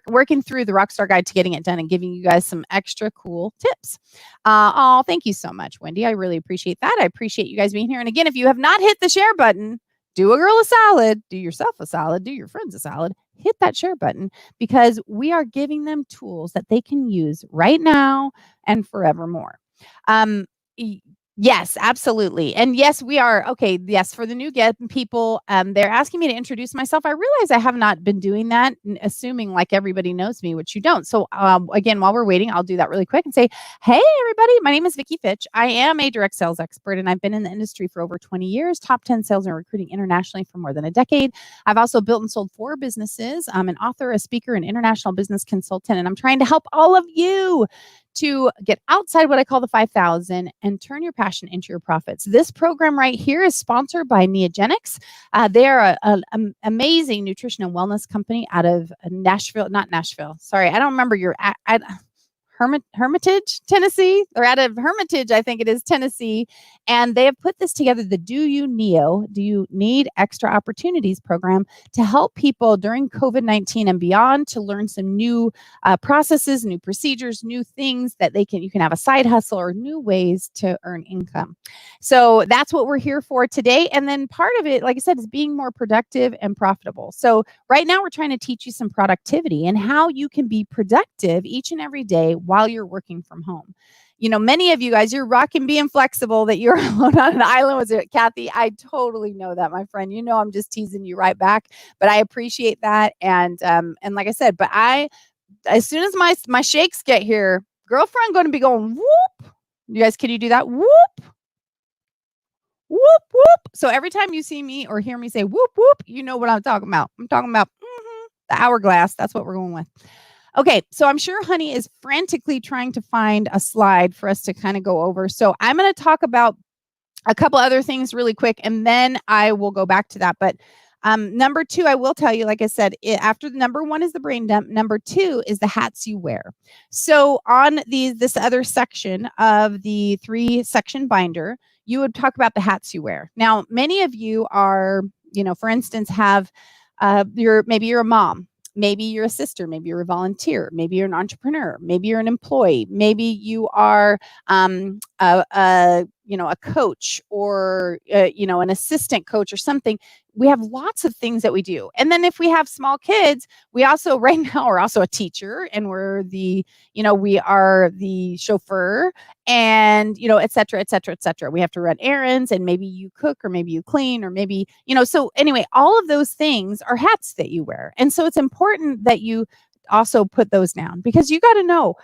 A: working through the Rockstar Guide to Getting It Done and giving you guys some extra cool tips. Thank you so much, Wendy. I really appreciate that. I appreciate you guys being here. And again, if you have not hit the share button, do a girl a salad, do yourself a salad, do your friends a salad, hit that share button, because we are giving them tools that they can use right now and forevermore. Yes, absolutely. And yes, we are. Okay. Yes. For the new get people, they're asking me to introduce myself. I realize I have not been doing that, assuming like everybody knows me, which you don't. So, again, while we're waiting, I'll do that really quick and say, hey, everybody, my name is Vicki Fitch. I am a direct sales expert and I've been in the industry for over 20 years, top 10 sales and recruiting internationally for more than a decade. I've also built and sold 4 businesses. I'm an author, a speaker, an international business consultant, and I'm trying to help all of you to get outside what I call the 5,000 and turn your passion into your profits. This program right here is sponsored by Neogenics. They are an amazing nutrition and wellness company out of Nashville, not Nashville. Sorry, I don't remember your Hermitage, Tennessee. They're out of Hermitage, I think it is, Tennessee. And they have put this together, the Do You Need Extra Opportunities program to help people during COVID-19 and beyond to learn some new processes, new procedures, new things that you can have a side hustle or new ways to earn income. So that's what we're here for today. And then part of it, like I said, is being more productive and profitable. So right now we're trying to teach you some productivity and how you can be productive each and every day while you're working from home. Many of you guys, you're rocking being flexible, that you're alone on an island. Was it Kathy? I totally know that, my friend. I'm just teasing you right back, but I appreciate that. And like I said, as soon as my shakes get here, girlfriend going to be going whoop. You guys, can you do that? Whoop, whoop, whoop. So every time you see me or hear me say whoop, whoop, you know what I'm talking about. I'm talking about the hourglass. That's what we're going with. Okay, so I'm sure Honey is frantically trying to find a slide for us to kind of go over. So I'm going to talk about a couple other things really quick, and then I will go back to that. But number 2, I will tell you, like I said, after the number 1 is the brain dump, number 2 is the hats you wear. So on this other section of the 3-section binder, you would talk about the hats you wear. Now, many of you are, for instance, have maybe you're a mom. Maybe you're a sister, maybe you're a volunteer, maybe you're an entrepreneur, maybe you're an employee, maybe you are a coach or an assistant coach or something. We have lots of things that we do. And then if we have small kids, we also right now are also a teacher, and we are the chauffeur, and et cetera, et cetera, et cetera. We have to run errands, and maybe you cook, or maybe you clean, or maybe so anyway, all of those things are hats that you wear. And so it's important that you also put those down, because you got to know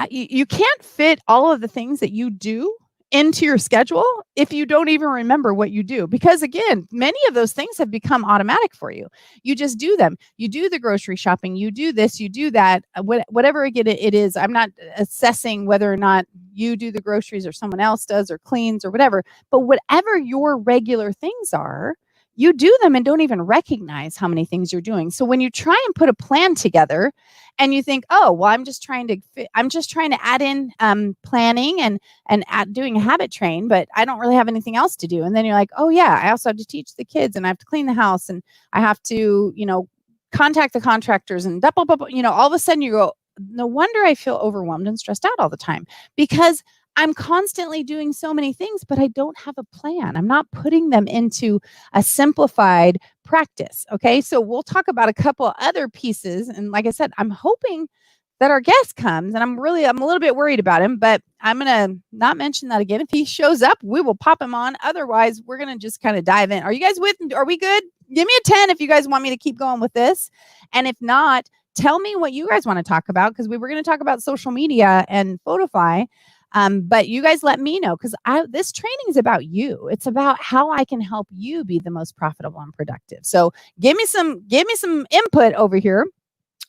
A: you can't fit all of the things that you do into your schedule if you don't even remember what you do. Because again, many of those things have become automatic for you. You just do them. You do the grocery shopping, you do this, you do that, whatever it is. I'm not assessing whether or not you do the groceries or someone else does or cleans or whatever, but whatever your regular things are, you do them and don't even recognize how many things you're doing. So when you try and put a plan together and you think, oh, well, I'm just trying to add in planning and doing a habit train, but I don't really have anything else to do. And then you're like, oh yeah, I also have to teach the kids, and I have to clean the house, and I have to, contact the contractors, and all of a sudden you go, no wonder I feel overwhelmed and stressed out all the time, because I'm constantly doing so many things, but I don't have a plan. I'm not putting them into a simplified practice. Okay. So we'll talk about a couple other pieces. And like I said, I'm hoping that our guest comes, and I'm a little bit worried about him, but I'm going to not mention that again. If he shows up, we will pop him on. Otherwise, we're going to just kind of dive in. Are you guys are we good? Give me a 10 if you guys want me to keep going with this. And if not, tell me what you guys want to talk about, because we were going to talk about social media and Photify. But you guys let me know, because this training is about you. It's about how I can help you be the most profitable and productive. So give me some input over here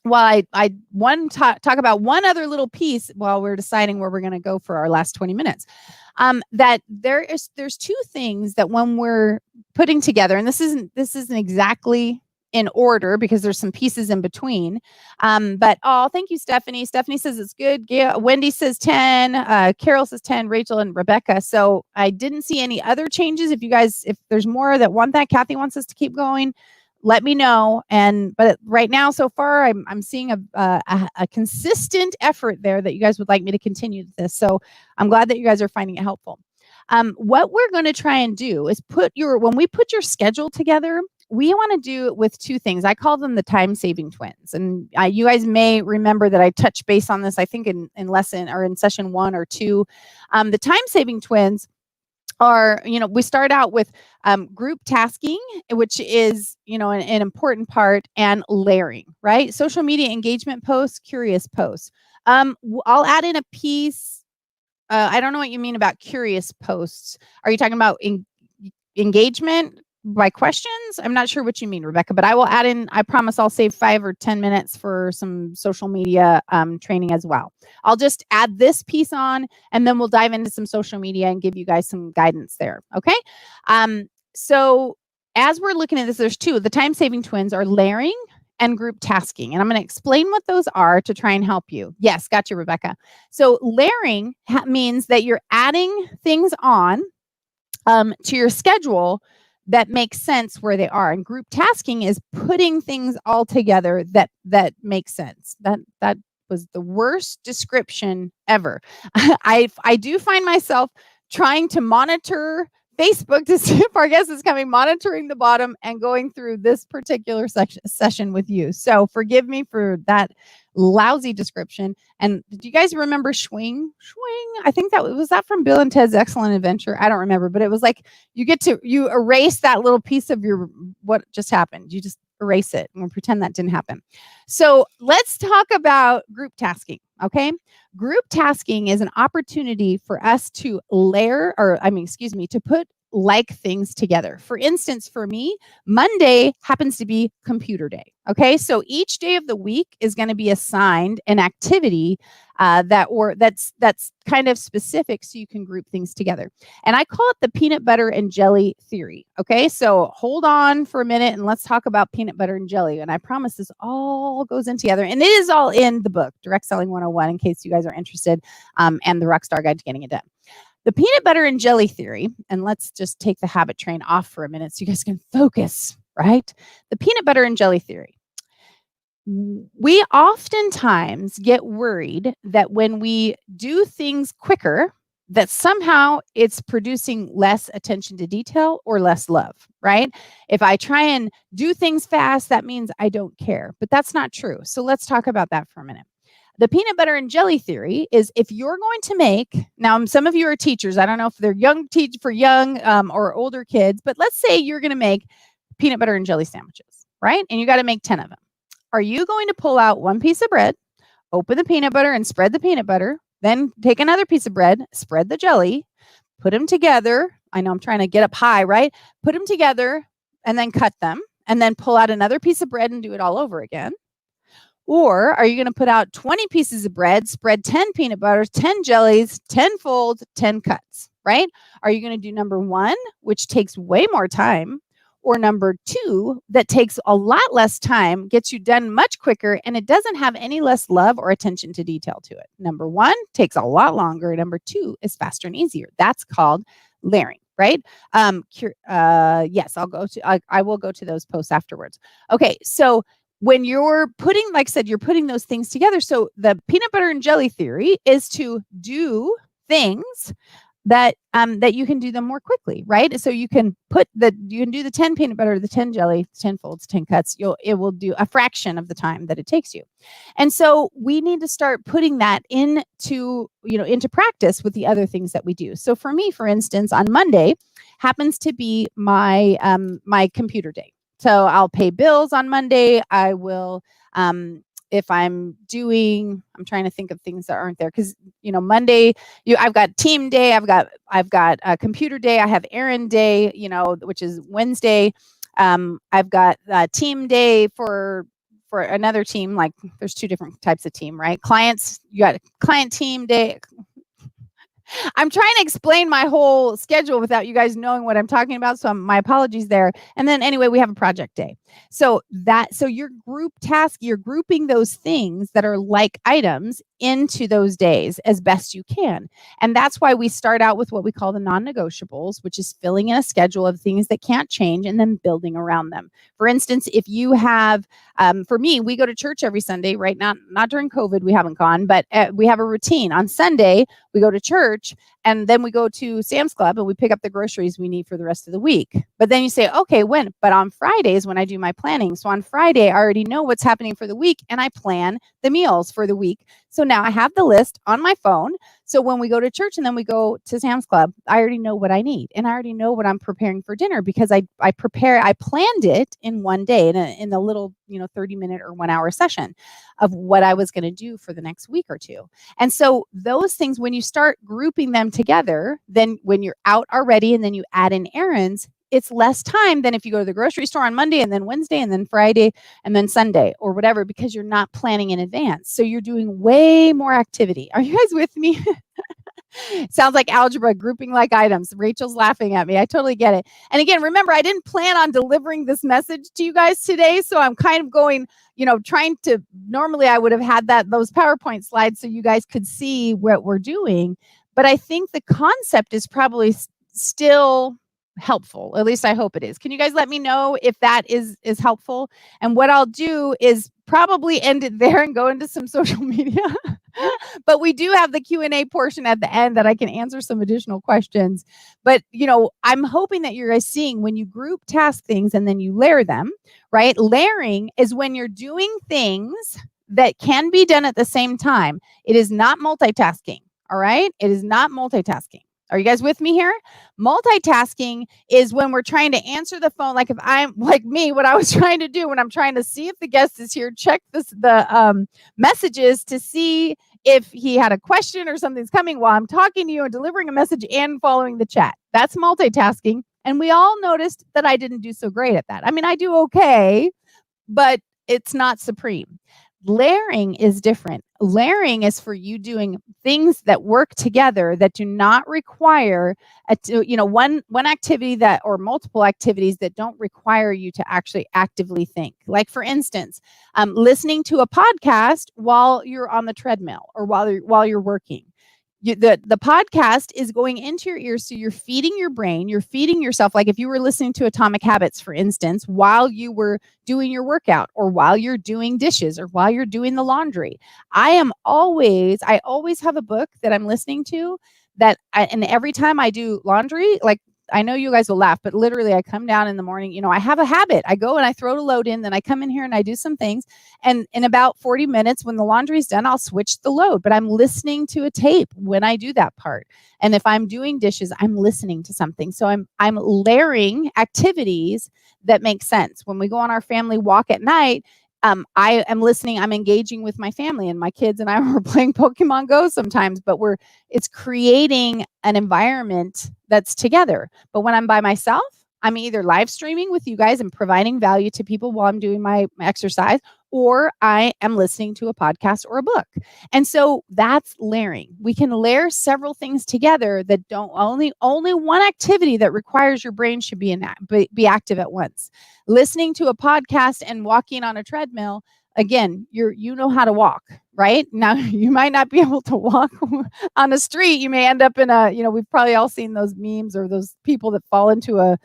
A: while I talk about one other little piece while we're deciding where we're going to go for our last 20 minutes. That there's 2 things that when we're putting together, and this isn't exactly in order, because there's some pieces in between. But thank you, Stephanie. Stephanie says it's good. Wendy says 10. Carol says 10. Rachel and Rebecca. So I didn't see any other changes. If there's more that want that, Kathy wants us to keep going, let me know. But right now, so far, I'm seeing a consistent effort there that you guys would like me to continue this. So I'm glad that you guys are finding it helpful. What we're going to try and do is when we put your schedule together, we want to do it with 2 things. I call them the time-saving twins. And you guys may remember that I touched base on this, I think in lesson or in session 1 or 2. The time-saving twins are, we start out with group tasking, which is, an important part, and layering, right? Social media engagement posts, curious posts. I'll add in a piece. I don't know what you mean about curious posts. Are you talking about engagement by questions? I'm not sure what you mean, Rebecca, but I will add in, I promise I'll save 5 or 10 minutes for some social media training as well. I'll just add this piece on, and then we'll dive into some social media and give you guys some guidance there. Okay. So as we're looking at this, there's two. The time-saving twins are layering and group tasking. And I'm going to explain what those are to try and help you. Yes, got you, Rebecca. So layering means that you're adding things on to your schedule that makes sense where they are. And group tasking is putting things all together that makes sense. That was the worst description ever. I do find myself trying to monitor Facebook to see if our guest is coming, monitoring the bottom and going through this particular session with you. So forgive me for that lousy description. And do you guys remember Schwing? I think was that from Bill and Ted's Excellent Adventure? I don't remember, but it was like you erase that little piece of what just happened. You just erase it and pretend that didn't happen. So let's talk about group tasking. Okay. Group tasking is an opportunity for us to to put like things together. For instance, for me, Monday happens to be computer day. Okay. So each day of the week is going to be assigned an activity that's kind of specific, so you can group things together. And I call it the peanut butter and jelly theory. Okay. So hold on for a minute and let's talk about peanut butter and jelly. And I promise this all goes in together, and it is all in the book, Direct Selling 101, in case you guys are interested, and the Rockstar Guide to Getting It Done. The peanut butter and jelly theory, and let's just take the habit train off for a minute so you guys can focus, right? The peanut butter and jelly theory. We oftentimes get worried that when we do things quicker, that somehow it's producing less attention to detail or less love, right? If I try and do things fast, that means I don't care, but that's not true. So let's talk about that for a minute. The peanut butter and jelly theory is, if you're going to make, now some of you are teachers, I don't know if they're young or older kids, but let's say you're going to make peanut butter and jelly sandwiches, right? And you got to make 10 of them. Are you going to pull out one piece of bread, open the peanut butter and spread the peanut butter, then take another piece of bread, spread the jelly, put them together? I know I'm trying to get up high, right? Put them together and then cut them, and then pull out another piece of bread and do it all over again? Or are you going to put out 20 pieces of bread, spread 10 peanut butters, 10 jellies, 10 folds, 10 cuts, right? Are you going to do number one, which takes way more time, or number two, that takes a lot less time, gets you done much quicker, and it doesn't have any less love or attention to detail to it? Number one takes a lot longer. Number two is faster and easier. That's called layering, right? Yes, I will go to those posts afterwards. Okay, so when you're putting, like I said, you're putting those things together. So the peanut butter and jelly theory is to do things that you can do them more quickly, right? So you can do the 10 peanut butter, the 10 jelly, 10 folds, 10 cuts. It will do a fraction of the time that it takes you. And so we need to start putting that into practice with the other things that we do. So for me, for instance, on Monday happens to be my my computer day. So I'll pay bills on Monday. I will, if I'm trying to think of things that aren't there, because Monday, I've got team day, I've got a computer day, I have errand day, which is Wednesday. I've got team day for another team. Like, there's two different types of team, right? Clients, you got client team day. I'm trying to explain my whole schedule without you guys knowing what I'm talking about. So my apologies there. And then anyway, we have a project day. So your group task, you're grouping those things that are like items into those days as best you can. And that's why we start out with what we call the non-negotiables, which is filling in a schedule of things that can't change and then building around them. For instance, if you have, for me, we go to church every Sunday, right? Not during COVID, we haven't gone, but we have a routine. On Sunday, we go to church, And then we go to Sam's Club and we pick up the groceries we need for the rest of the week. But then you say, okay, when? But on Fridays when I do my planning. So on Friday, I already know what's happening for the week and I plan the meals for the week. So now I have the list on my phone. So when we go to church and then we go to Sam's Club, I already know what I need and I already know what I'm preparing for dinner because I planned it in one day in a little, 30-minute or 1 hour session of what I was going to do for the next week or two. And so those things, when you start grouping them together, then when you're out already and then you add in errands, it's less time than if you go to the grocery store on Monday and then Wednesday and then Friday and then Sunday or whatever, because you're not planning in advance. So you're doing way more activity. Are you guys with me? Sounds like algebra, grouping like items. Rachel's laughing at me. I totally get it. And again, remember, I didn't plan on delivering this message to you guys today. So I'm kind of going, trying to, normally I would have had those PowerPoint slides so you guys could see what we're doing. But I think the concept is probably still helpful. At least I hope it is. Can you guys let me know if that is helpful? And what I'll do is probably end it there and go into some social media. But we do have the Q&A portion at the end that I can answer some additional questions. But, I'm hoping that you're guys seeing when you group task things and then you layer them, right? Layering is when you're doing things that can be done at the same time. It is not multitasking. All right. It is not multitasking. Are you guys with me here? Multitasking is when we're trying to answer the phone. Like if I'm like me, what I was trying to do when I'm trying to see if the guest is here, check the messages to see if he had a question or something's coming while I'm talking to you and delivering a message and following the chat. That's multitasking. And we all noticed that I didn't do so great at that. I mean, I do okay, but it's not supreme. Layering is different. Layering is for you doing things that work together that do not require one activity that or multiple activities that don't require you to actually actively think. Like for instance, listening to a podcast while you're on the treadmill or while you're working. The podcast is going into your ears, so you're feeding your brain, you're feeding yourself. Like if you were listening to Atomic Habits, for instance, while you were doing your workout or while you're doing dishes or while you're doing the laundry. I always have a book that I'm listening to and every time I do laundry, like I know you guys will laugh, but literally I come down in the morning, I have a habit. I go and I throw the load in, then I come in here and I do some things. And in about 40 minutes, when the laundry's done, I'll switch the load, but I'm listening to a tape when I do that part. And if I'm doing dishes, I'm listening to something. So I'm layering activities that make sense. When we go on our family walk at night, I am listening. I'm engaging with my family, and my kids and I were playing Pokemon Go sometimes, but it's creating an environment that's together. But when I'm by myself, I'm either live streaming with you guys and providing value to people while I'm doing my exercise, or I am listening to a podcast or a book. And so that's layering. We can layer several things together that don't only one activity that requires your brain should be active at once. Listening to a podcast and walking on a treadmill, again, you know how to walk, right? Now, you might not be able to walk on a street. You may end up in we've probably all seen those memes or those people that fall into a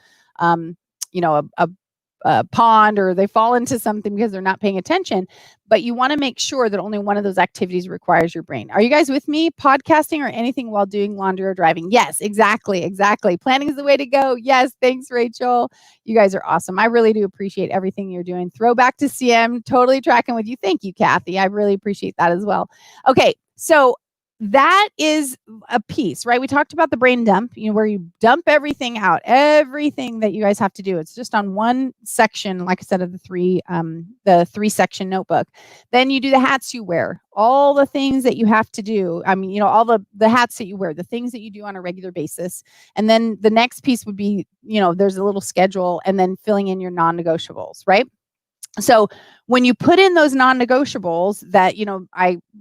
A: pond, or they fall into something because they're not paying attention. But you want to make sure that only one of those activities requires your brain. Are you guys with me? Podcasting or anything while doing laundry or driving? Yes, exactly. Planning is the way to go. Yes, thanks, Rachel. You guys are awesome. I really do appreciate everything you're doing. Throwback to CM, totally tracking with you. Thank you, Kathy. I really appreciate that as well. Okay, so that is a piece, right? We talked about the brain dump, where you dump everything out, everything that you guys have to do. It's just on one section, like I said, of the three section notebook. Then you do the hats you wear, all the things that you have to do. I mean, all the hats that you wear, the things that you do on a regular basis. And then the next piece would be, there's a little schedule and then filling in your non-negotiables, right? So when you put in those non-negotiables that,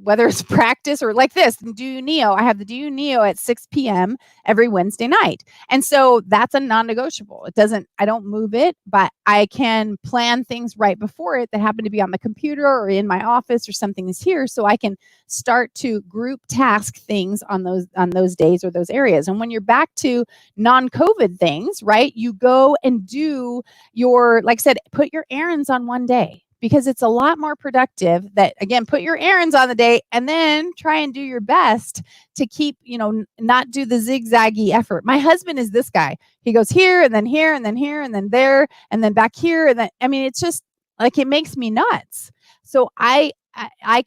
A: whether it's practice or like this, Do You Neo, I have the Do You Neo at 6 p.m. every Wednesday night. And so that's a non-negotiable. I don't move it, but I can plan things right before it that happen to be on the computer or in my office or something is here. So I can start to group task things on those days or those areas. And when you're back to non-COVID things, right, you go and do like I said, put your errands on one day. because it's a lot more productive that, again, put your errands on the day and then try and do your best to keep, not do the zigzaggy effort. My husband is this guy. He goes here and then here and then here and then there and then back here. And then, I mean, it's just like, it makes me nuts. So I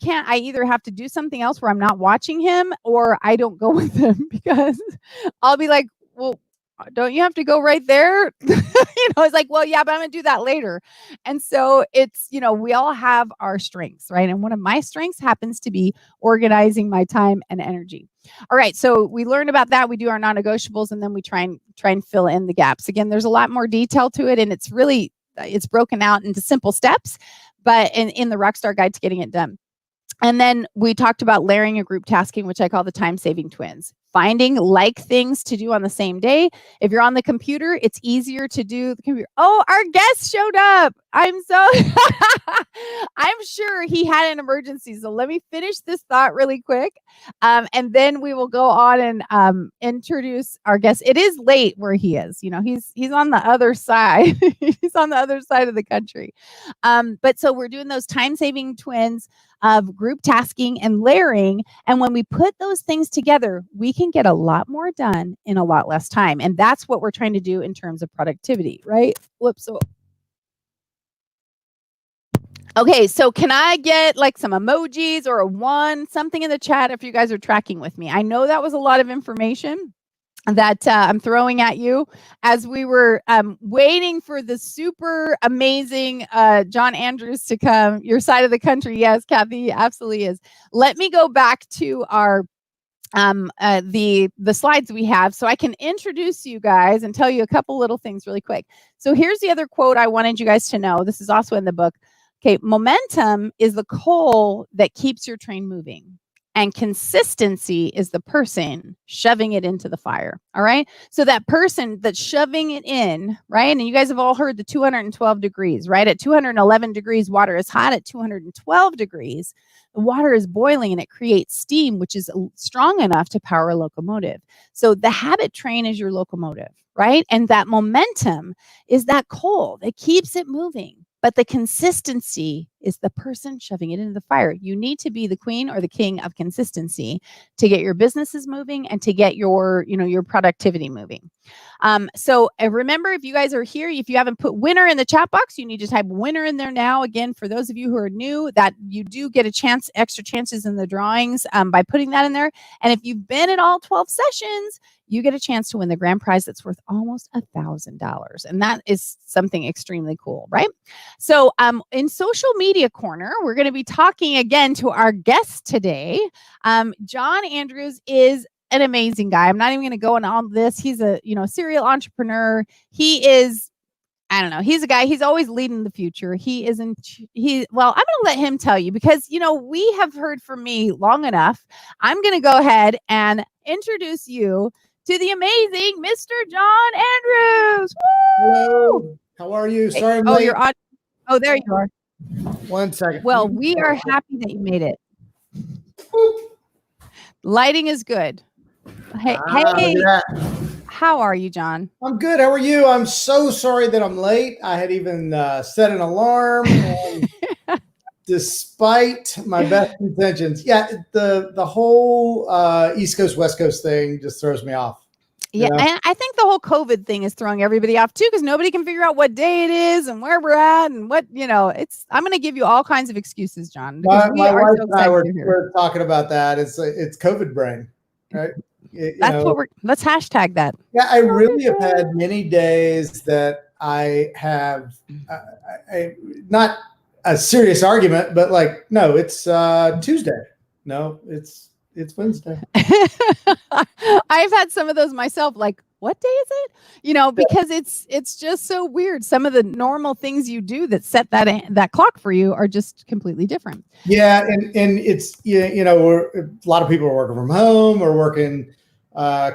A: can't, I either have to do something else where I'm not watching him, or I don't go with him, because I'll be like, well, don't you have to go right there? It's like, well, yeah, but I'm going to do that later. And so it's, we all have our strengths, right? And one of my strengths happens to be organizing my time and energy. All right. So we learned about that. We do our non-negotiables, and then we try and fill in the gaps. Again, there's a lot more detail to it, and it's broken out into simple steps, but in the Rockstar Guide to Getting It Done. And then we talked about layering and group tasking, which I call the time-saving twins. Finding like things to do on the same day. If you're on the computer, it's easier to do the computer. Oh, our guest showed up. I'm sure he had an emergency. So let me finish this thought really quick. And then we will go on and introduce our guest. It is late where he is. He's on the other side. He's on the other side of the country. But so we're doing those time-saving twins of group tasking and layering. And when we put those things together, we can get a lot more done in a lot less time. And that's what we're trying to do in terms of productivity, right? Whoops. Okay, so can I get like some emojis or something in the chat if you guys are tracking with me? I know that was a lot of information that I'm throwing at you as we were waiting for the super amazing John Andrews to come. Your side of the country. Yes, Kathy, absolutely is. Let me go back to our the slides we have so I can introduce you guys and tell you a couple little things really quick. So here's the other quote I wanted you guys to know. This is also in the book. Okay, momentum is the coal that keeps your train moving. And consistency is the person shoving it into the fire. All right. So that person that's shoving it in, right? And you guys have all heard the 212 degrees, right? At 211 degrees, water is hot. At 212 degrees, the water is boiling and it creates steam, which is strong enough to power a locomotive. So the habit train is your locomotive, right? And that momentum is that coal that keeps it moving. But the consistency is the person shoving it into the fire. You need to be the queen or the king of consistency to get your businesses moving and to get your productivity moving. So remember, if you guys are here, if you haven't put winner in the chat box, you need to type winner in there now. Again, for those of you who are new, that you do get extra chances in the drawings by putting that in there. And if you've been at all 12 sessions, you get a chance to win the grand prize that's worth almost $1,000. And that is something extremely cool, right? So in social media corner, we're going to be talking again to our guest today. John Andrews is an amazing guy. I'm not even going to go on all this. He's a serial entrepreneur. He is, I don't know. He's a guy. He's always leading the future. Well, I'm going to let him tell you because, we have heard from me long enough. I'm going to go ahead and introduce you to the amazing Mr. John Andrews. Woo!
B: Hello. How are you? Sorry, I'm late.
A: You're on. Oh, there you are.
B: 1 second.
A: Well, we are happy that you made it. Lighting is good. Hey, how are you, John?
B: I'm good. How are you? I'm so sorry that I'm late. I had even set an alarm. And despite my best intentions, the whole East Coast, West Coast thing just throws me off.
A: Yeah, and I think the whole COVID thing is throwing everybody off too, because nobody can figure out what day it is and where we're at and what, I'm going to give you all kinds of excuses, John.
B: My wife and I were talking about that. It's COVID brain, right?
A: Let's hashtag that.
B: Yeah, I really have had many days that I have, not a serious argument, but no, it's Tuesday. No, it's Wednesday.
A: I've had some of those myself. Like, what day is it? Because it's just so weird. Some of the normal things you do that set that clock for you are just completely different.
B: Yeah, and it's a lot of people are working from home or working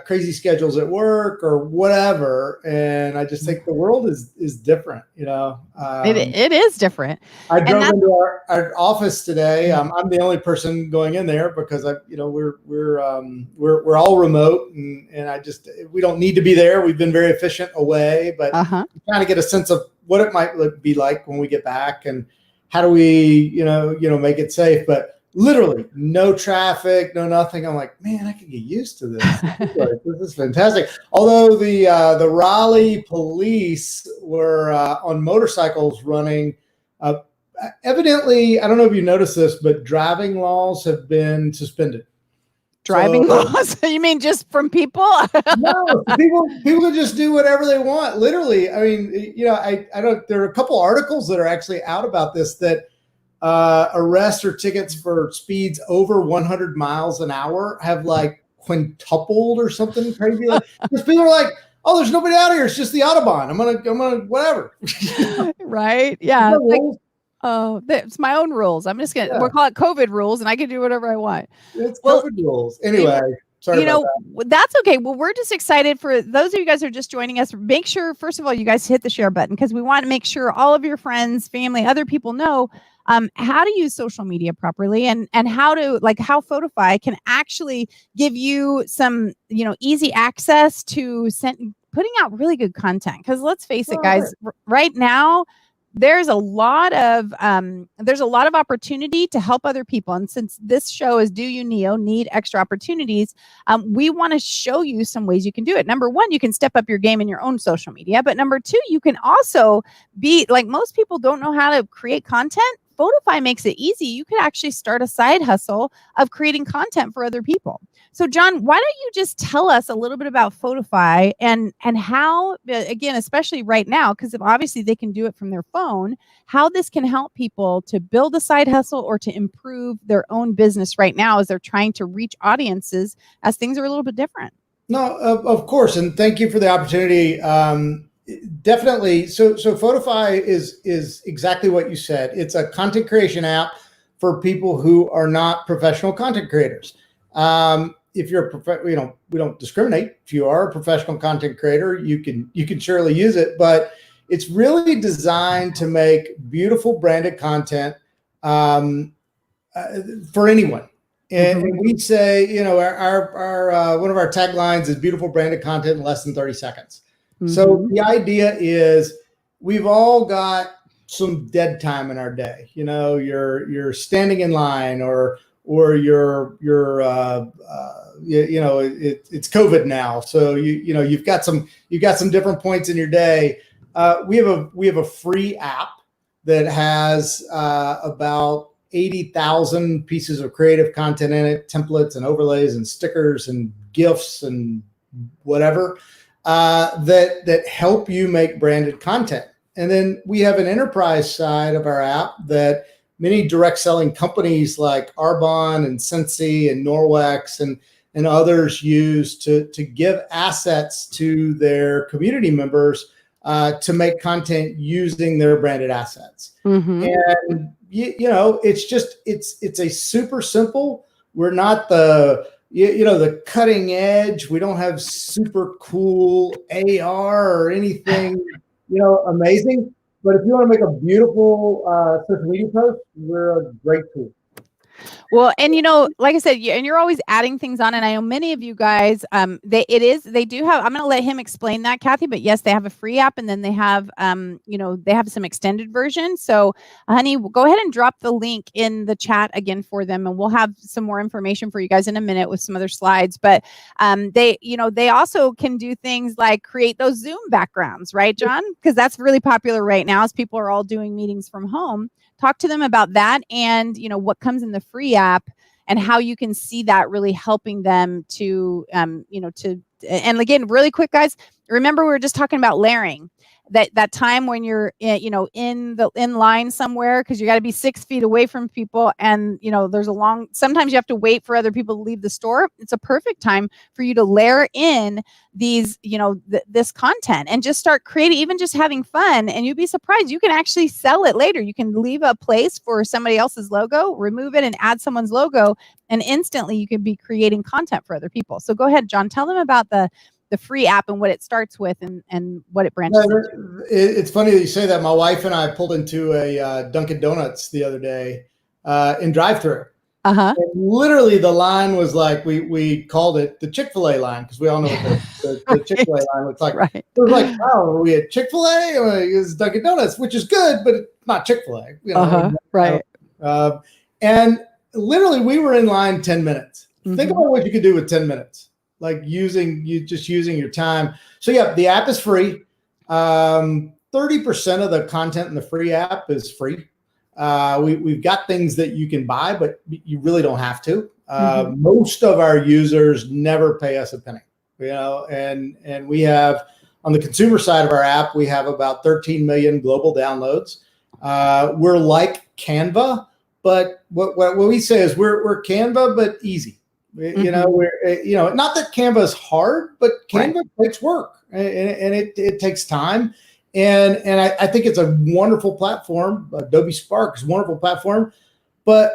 B: crazy schedules at work or whatever, and I just think the world is different.
A: It is different.
B: I drove into our office today. I'm the only person going in there because we're all remote, and we don't need to be there. We've been very efficient away, but trying to get a sense of what it might be like when we get back. And how do we, make it safe? But literally no traffic, no nothing. I'm like, man, I can get used to this. This is fantastic. Although the Raleigh police were on motorcycles running. Evidently, I don't know if you noticed this, but driving laws have been suspended.
A: Driving laws? You mean just from people?
B: No, people can just do whatever they want. Literally, I mean, I don't. There are a couple articles that are actually out about this, that arrests or tickets for speeds over 100 miles an hour have like quintupled or something crazy. Because people are like, oh, there's nobody out here. It's just the Autobahn. I'm gonna whatever.
A: Right? Yeah. Oh, it's my own rules. I'm just gonna we'll call it COVID rules, and I can do whatever I want.
B: It's COVID rules. Anyway, sorry about that.
A: That's okay. Well, we're just excited for those of you guys who are just joining us. Make sure, first of all, you guys hit the share button, because we want to make sure all of your friends, family, other people know how to use social media properly, and how to, like, how Photify can actually give you some, easy access to putting out really good content. Because let's face it, guys, right now, there's a lot of opportunity to help other people. And since this show is Do You Need Extra Opportunities, we want to show you some ways you can do it. Number one, you can step up your game in your own social media. But number two, you can also be like, most people don't know how to create content. Photify makes it easy. You could actually start a side hustle of creating content for other people. So, John, why don't you just tell us a little bit about Photify and how, again, especially right now, because obviously they can do it from their phone, how this can help people to build a side hustle or to improve their own business right now as they're trying to reach audiences as things are a little bit different.
B: No, of course. And thank you for the opportunity. Definitely. So Photify is exactly what you said. It's a content creation app for people who are not professional content creators. If you're we don't discriminate. If you are a professional content creator, you can surely use it, but it's really designed to make beautiful branded content for anyone. And we say, our one of our taglines is beautiful branded content in less than 30 seconds. So the idea is, we've all got some dead time in our day. You're standing in line, or it's COVID now, so you've got some different points in your day. We have a free app that has about 80,000 pieces of creative content in it, templates and overlays and stickers and GIFs and whatever that help you make branded content. And then we have an enterprise side of our app that many direct selling companies like Arbonne and Sensi and Norwex and others use to give assets to their community members to make content using their branded assets. And it's a super simple. We're not the cutting edge. We don't have super cool AR or anything amazing. But if you want to make a beautiful social media post, we're a great tool.
A: Well, and like I said, and you're always adding things on, and I know many of you guys, they do have. I'm going to let him explain that, Kathy. But yes, they have a free app, and then they have, they have some extended version. So, honey, go ahead and drop the link in the chat again for them, and we'll have some more information for you guys in a minute with some other slides. But they also can do things like create those Zoom backgrounds, right, John? Because that's really popular right now as people are all doing meetings from home. Talk to them about that, and what comes in the free app, and how you can see that really helping them to and again, really quick, guys, remember we were just talking about layering. That time when you're in line somewhere, because you got to be 6 feet away from people, and there's sometimes you have to wait for other people to leave the store. It's a perfect time for you to layer in these this content and just start creating, even just having fun, and you'd be surprised, you can actually sell it later. You can leave a place for somebody else's logo, remove it, and add someone's logo, and instantly you can be creating content for other people. So go ahead, John, tell them about the free app and what it starts with and what it branches into.
B: It's funny that you say that. My wife and I pulled into a Dunkin' Donuts the other day in drive-thru.
A: Uh-huh.
B: And literally the line was like, we called it the Chick-fil-A line, because we all know what the
A: Right.
B: Chick-fil-A line looks like.
A: Right.
B: It was like, oh, are we at Chick-fil-A? Or is Dunkin' Donuts, which is good, but it's not Chick-fil-A. You know,
A: Uh-huh. Right.
B: And literally we were in line 10 minutes. Think about what you could do with 10 minutes, like using your time. So yeah, the app is free. 30% of the content in the free app is free. We've got things that you can buy, but you really don't have to. Most of our users never pay us a penny, you know, and we have, on the consumer side of our app, we have about 13 million global downloads. We're like Canva, but what we say is we're Canva, but easy. You know, not that Canva is hard, but Canva takes work, and it takes time. And I think it's a wonderful platform. Adobe Spark is a wonderful platform. But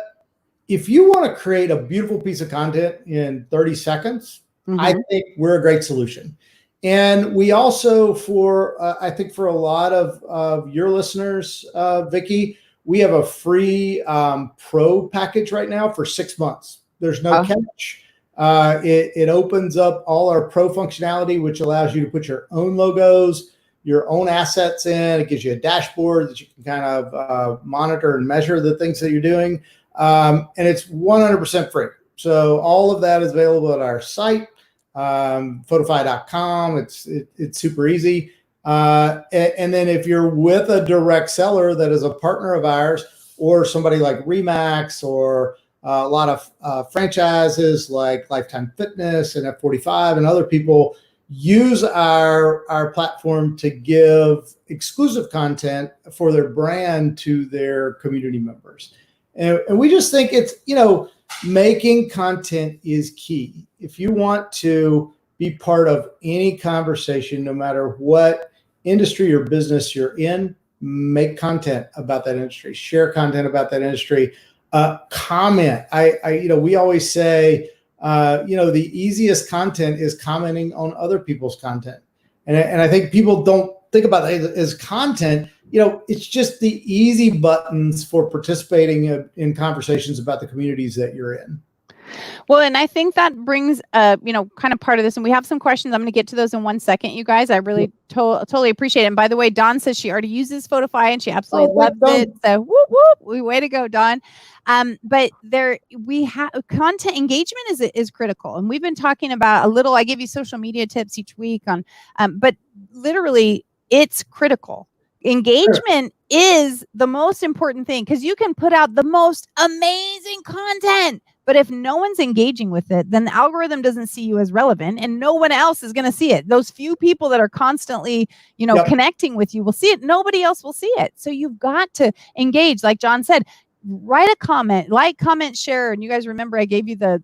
B: if you want to create a beautiful piece of content in 30 seconds, I think we're a great solution. And we also, I think for a lot of your listeners, Vicki, we have a free pro package right now for 6 months. There's no catch. It opens up all our pro functionality, which allows you to put your own logos, your own assets in. It gives you a dashboard that you can kind of monitor and measure the things that you're doing. And it's 100% free. So all of that is available at our site, Photify.com. It's super easy. And then if you're with a direct seller that is a partner of ours, or somebody like Remax, or a lot of franchises like Lifetime Fitness and F45 and other people, use our platform to give exclusive content for their brand to their community members. And we just think it's, making content is key. If you want to be part of any conversation, no matter what industry or business you're in, make content about that industry, share content about that industry, comment. We always say, the easiest content is commenting on other people's content. And I think people don't think about it as content. It's just the easy buttons for participating in conversations about the communities that you're in.
A: Well, and I think that brings, kind of part of this. And we have some questions. I'm going to get to those in 1 second, you guys. I really totally appreciate it. And by the way, Dawn says she already uses Photify and she absolutely loves it. So whoop, whoop, way to go, Dawn. But we have content engagement is critical. And we've been talking about I give you social media tips each week on, but literally it's critical. Engagement is the most important thing, because you can put out the most amazing content, but if no one's engaging with it, then the algorithm doesn't see you as relevant, and no one else is going to see it. Those few people that are constantly, connecting with you will see it. Nobody else will see it. So you've got to engage. Like John said, write a comment, like, comment, share. And you guys remember I gave you the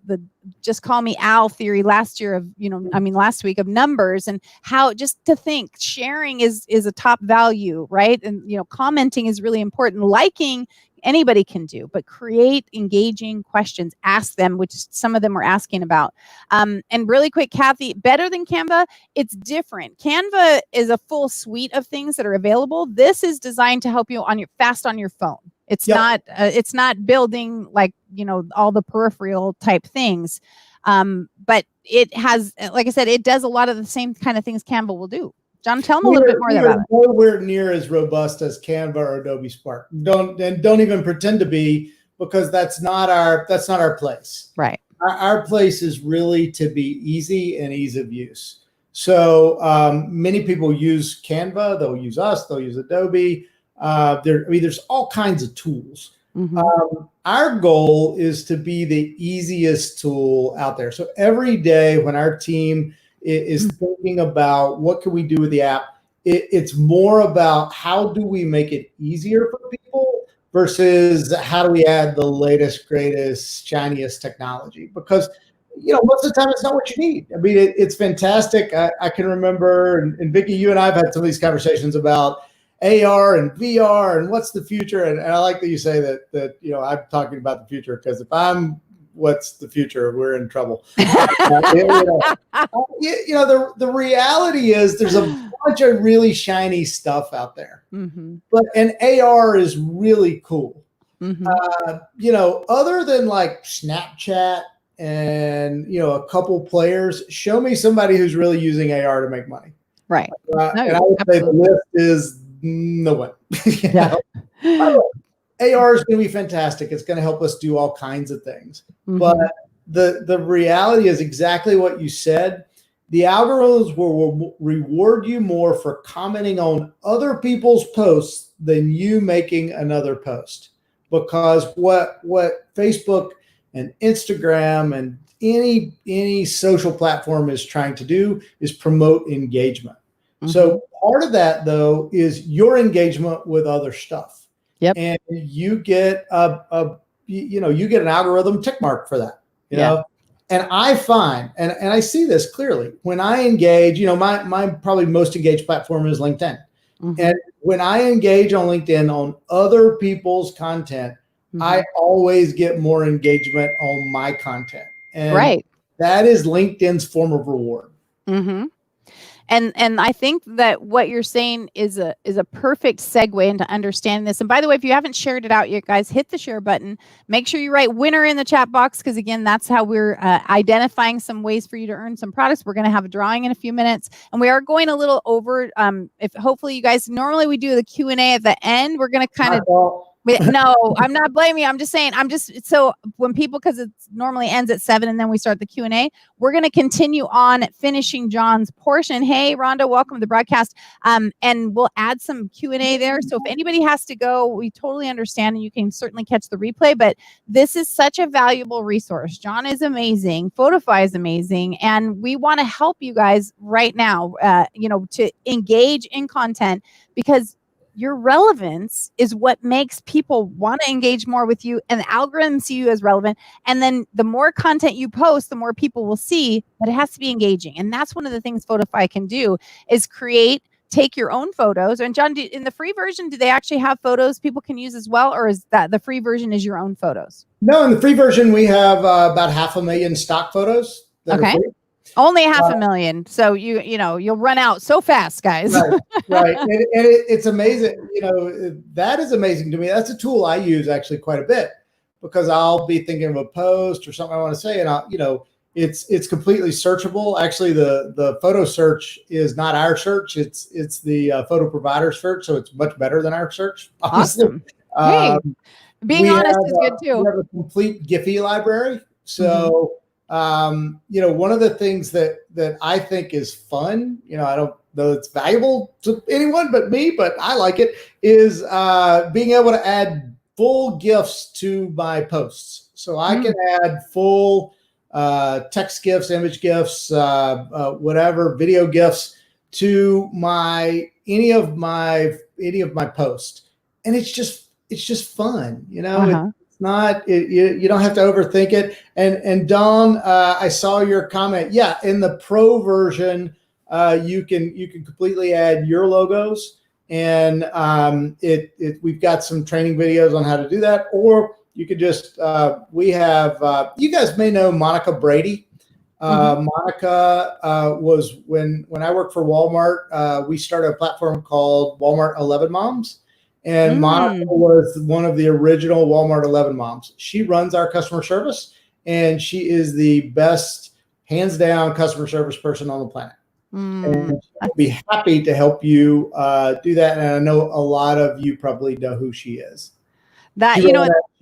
A: just call me Al theory last week of numbers, and how just to think sharing is a top value, right? And, commenting is really important. Liking, anybody can do, but create engaging questions, ask them, which some of them were asking about. And really quick, Kathy, better than Canva, it's different. Canva is a full suite of things that are available. This is designed to help you fast on your phone. It's not building like, all the peripheral type things. But it has, like I said, it does a lot of the same kind of things Canva will do. John, tell them a little bit more about it.
B: Nowhere near as robust as Canva or Adobe Spark. Don't even pretend to be, because that's not our place.
A: Right.
B: Our place is really to be easy and ease of use. So many people use Canva. They'll use us. They'll use Adobe. There's all kinds of tools. Our goal is to be the easiest tool out there. So every day when our team is thinking about what can we do with the app, it's more about how do we make it easier for people versus how do we add the latest, greatest, shiniest technology. Because most of the time it's not what you need. I mean, it's fantastic. I can remember, and Vicki, you and I have had some of these conversations about AR and VR and what's the future. And I like that you say that I'm talking about the future, because if I'm what's the future, we're in trouble. The reality is there's a bunch of really shiny stuff out there. And AR is really cool. Other than like Snapchat and, a couple players, show me somebody who's really using AR to make money.
A: Right.
B: And I would say the list is no one. AR is going to be fantastic. It's going to help us do all kinds of things. But the reality is exactly what you said. The algorithms will reward you more for commenting on other people's posts than you making another post. Because what Facebook and Instagram and any social platform is trying to do is promote engagement. So part of that, though, is your engagement with other stuff.
A: Yep.
B: And you get you get an algorithm tick mark for that. You know? And I find, and I see this clearly, when I engage, my probably most engaged platform is LinkedIn. And when I engage on LinkedIn on other people's content, I always get more engagement on my content. And that is LinkedIn's form of reward.
A: And I think that what you're saying is a perfect segue into understanding this. And by the way, if you haven't shared it out yet, guys, hit the share button. Make sure you write winner in the chat box, because again, that's how we're identifying some ways for you to earn some products. We're going to have a drawing in a few minutes, and we are going a little over. If hopefully you guys, normally we do the Q&A at the end. We're going to kind of. No, I'm not blaming you. I'm just saying, so when people, because it normally ends at 7 and then we start the Q&A, we're going to continue on finishing John's portion. Hey, Rhonda, welcome to the broadcast. And we'll add some Q&A there. So if anybody has to go, we totally understand, and you can certainly catch the replay, but this is such a valuable resource. John is amazing. Photify is amazing. And we want to help you guys right now, to engage in content, because your relevance is what makes people want to engage more with you, and the algorithm see you as relevant. And then the more content you post, the more people will see, but it has to be engaging. And that's one of the things Photify can do, is take your own photos. And John, in the free version, do they actually have photos people can use as well? Or is that the free version is your own photos?
B: No, in the free version, we have about 500,000 stock photos.
A: Okay. Only 500,000. So you'll run out so fast, guys.
B: Right. And it's amazing. That is amazing to me. That's a tool I use actually quite a bit, because I'll be thinking of a post or something I want to say, and it's completely searchable. Actually, the photo search is not our search. It's the photo provider search. So it's much better than our search. Honestly.
A: Awesome. Being honest is good too.
B: We have a complete Giphy library. So, one of the things that I think is fun, I don't know it's valuable to anyone but me, but I like it, is being able to add full GIFs to my posts. So I can add full text GIFs, image GIFs, whatever, video GIFs to any of my posts. And it's just fun, It's not, you don't have to overthink it. And Dawn, I saw your comment. Yeah, in the pro version, you can completely add your logos, and we've got some training videos on how to do that. Or you could just we have you guys may know Monica Brady. Monica was when I worked for Walmart. We started a platform called Walmart 11 Moms. And Monica was one of the original Walmart 11 moms. She runs our customer service, and she is the best, hands down, customer service person on the planet. And I'd be happy to help you do that. And I know a lot of you probably know who she is. She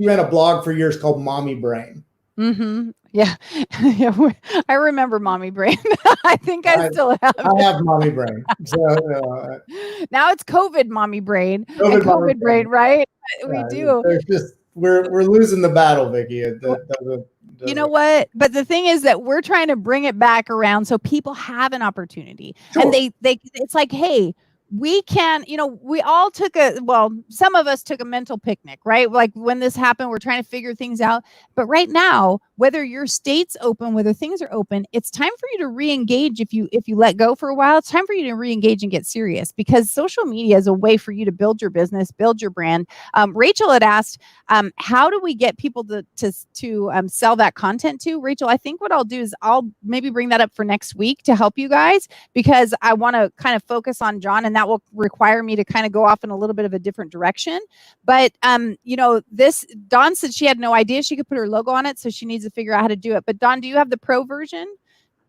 B: ran a blog for years called Mommy Brain.
A: Yeah. I remember Mommy Brain. I think I still have it.
B: I have Mommy Brain. So
A: now it's COVID Mommy Brain. COVID Brain, right? We do.
B: We're losing the battle, Vicki.
A: You know what? But the thing is that we're trying to bring it back around so people have an opportunity. Sure. And it's like, hey, we can, we all some of us took a mental picnic, right? Like when this happened, we're trying to figure things out. But right now, whether your state's open, whether things are open, it's time for you to re-engage. If you let go for a while, it's time for you to re-engage and get serious, because social media is a way for you to build your business, build your brand. Rachel had asked, how do we get people to sell that content to? Rachel, I think what I'll do is I'll maybe bring that up for next week to help you guys, because I want to kind of focus on John, and that will require me to kind of go off in a little bit of a different direction. But this Dawn said she had no idea she could put her logo on it, so she needs to figure out how to do it. But Dawn, do you have the pro version?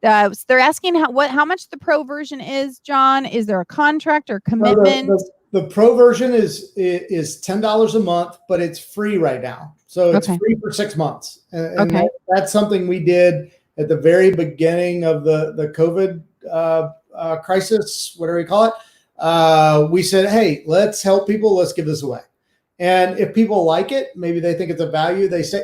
A: They're asking how much the pro version is, John. Is there a contract or commitment?
B: The pro version is $10 a month, but it's free right now. So it's free for 6 months. And that's something we did at the very beginning of the COVID crisis, whatever you call it. We said, hey, let's help people. Let's give this away. And if people like it, maybe they think it's a value. They say,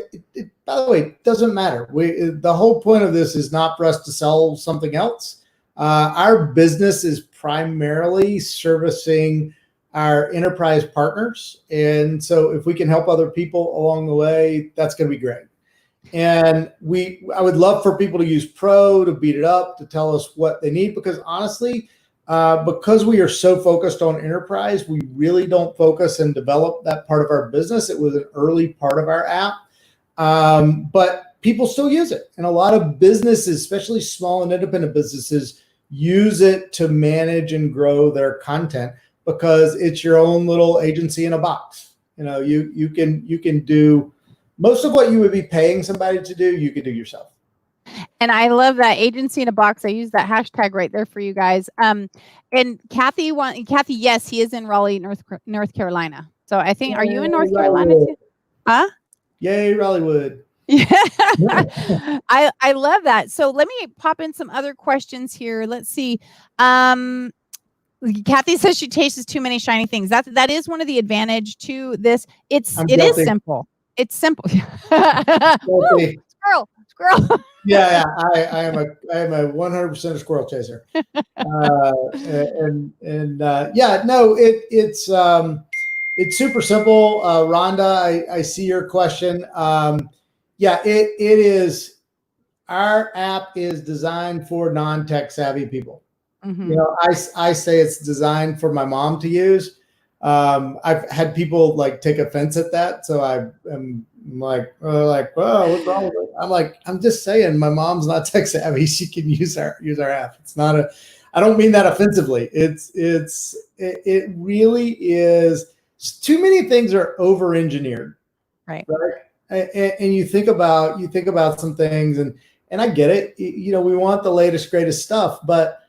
B: by the way, it doesn't matter. The whole point of this is not for us to sell something else. Our business is primarily servicing our enterprise partners. And so if we can help other people along the way, that's going to be great. And I would love for people to use Pro, to beat it up, to tell us what they need, because honestly, because we are so focused on enterprise, we really don't focus and develop that part of our business. It was an early part of our app, but people still use it. And a lot of businesses, especially small and independent businesses, use it to manage and grow their content, because it's your own little agency in a box. You can do most of what you would be paying somebody to do, you could do yourself.
A: And I love that, agency in a box. I use that hashtag right there for you guys. And Kathy, yes, he is in Raleigh, North Carolina. So I think, are you in North Carolina too? Huh?
B: Yay, Raleighwood.
A: Yeah. I love that. So let me pop in some other questions here. Let's see. Kathy says she tastes too many shiny things. That is one of the advantage to this. It is simple. It's simple. Woo, squirrel.
B: Yeah, I am a 100% a squirrel chaser. It's super simple. Rhonda, I see your question. It is. Our app is designed for non-tech savvy people. Mm-hmm. I say it's designed for my mom to use. I've had people take offense at that. So I'm like, oh, what's wrong with it? I'm like, I'm just saying my mom's not tech savvy. She can use our app. It's not I don't mean that offensively. It really is. Too many things are over-engineered. Right. And you think about some things and I get it. We want the latest, greatest stuff, but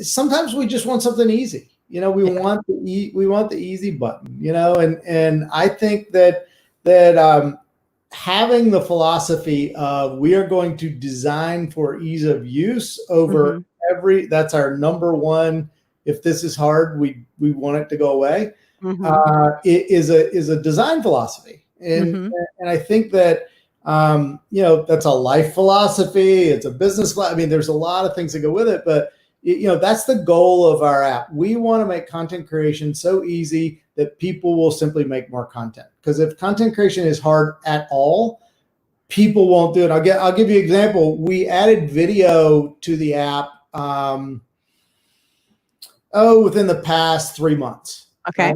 B: sometimes we just want something easy. We want the easy button, and I think that having the philosophy of we are going to design for ease of use over that's our number one. If this is hard, we want it to go away. It is a design philosophy. And I think that, that's a life philosophy. It's a business. I mean, there's a lot of things that go with it, but that's the goal of our app. We want to make content creation so easy that people will simply make more content. Because if content creation is hard at all, people won't do it. I'll give you an example. We added video to the app within the past 3 months.
A: Okay.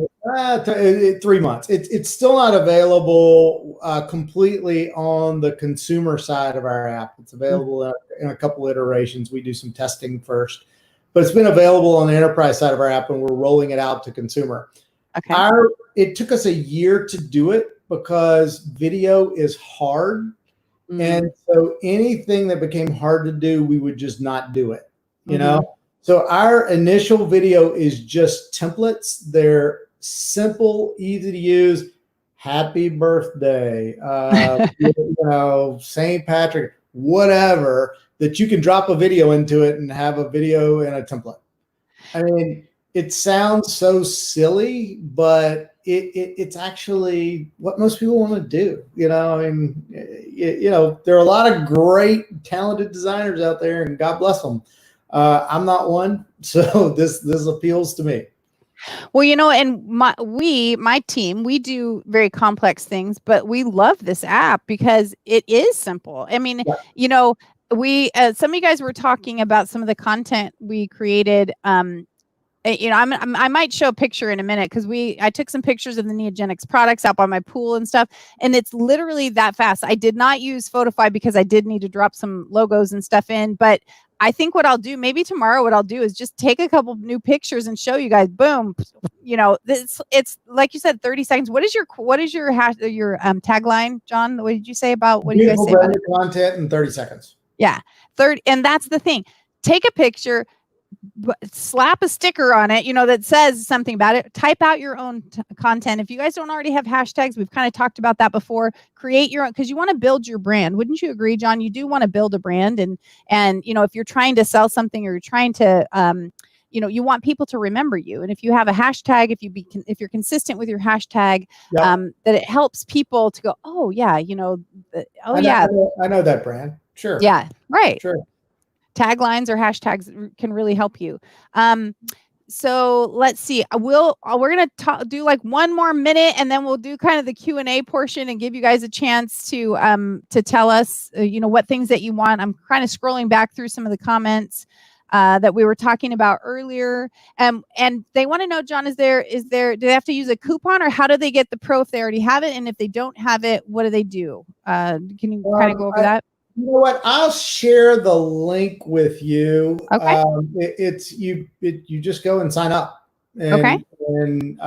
B: 3 months. It's still not available completely on the consumer side of our app. It's available in a couple iterations. We do some testing first, but it's been available on the enterprise side of our app, and we're rolling it out to consumer. Okay. It took us a year to do it because video is hard. And so anything that became hard to do, we would just not do it, you know? So our initial video is just templates. They're simple, easy to use. Happy birthday, St. Patrick, whatever, that you can drop a video into it and have a video and a template. I mean, it sounds so silly, but it's actually what most people want to do. I mean, there are a lot of great, talented designers out there, and God bless them. I'm not one, so this appeals to me.
A: Well, and my team, we do very complex things, but we love this app because it is simple. I mean, we some of you guys were talking about some of the content we created. I might show a picture in a minute because I took some pictures of the Neogenics products out by my pool and stuff, and it's literally that fast. I did not use Photify because I did need to drop some logos and stuff in, but I think what I'll do, maybe tomorrow, what I'll do is just take a couple new pictures and show you guys. Boom, it's like you said, 30 seconds. What is your tagline, John? What did you say about what do you guys say about it?
B: Content in 30 seconds.
A: Yeah, and that's the thing. Take a picture, slap a sticker on it, that says something about it. Type out your own content. If you guys don't already have hashtags, we've kind of talked about that before. Create your own, because you want to build your brand. Wouldn't you agree, John? You do want to build a brand, and if you're trying to sell something, or you're trying to you want people to remember you. And if you have a hashtag, if you're consistent with your hashtag, that it helps people to go, oh yeah, I know
B: that brand. Sure.
A: Yeah, right.
B: Sure.
A: Taglines or hashtags can really help you. So let's see. We're going to do like one more minute, and then we'll do kind of the Q&A portion and give you guys a chance to tell us, what things that you want. I'm kind of scrolling back through some of the comments that we were talking about earlier. And they want to know, John, do they have to use a coupon, or how do they get the pro if they already have it? And if they don't have it, what do they do? Can you kind of go over that?
B: You know what? I'll share the link with you.
A: Okay.
B: You just go and sign up. And,
A: okay.
B: And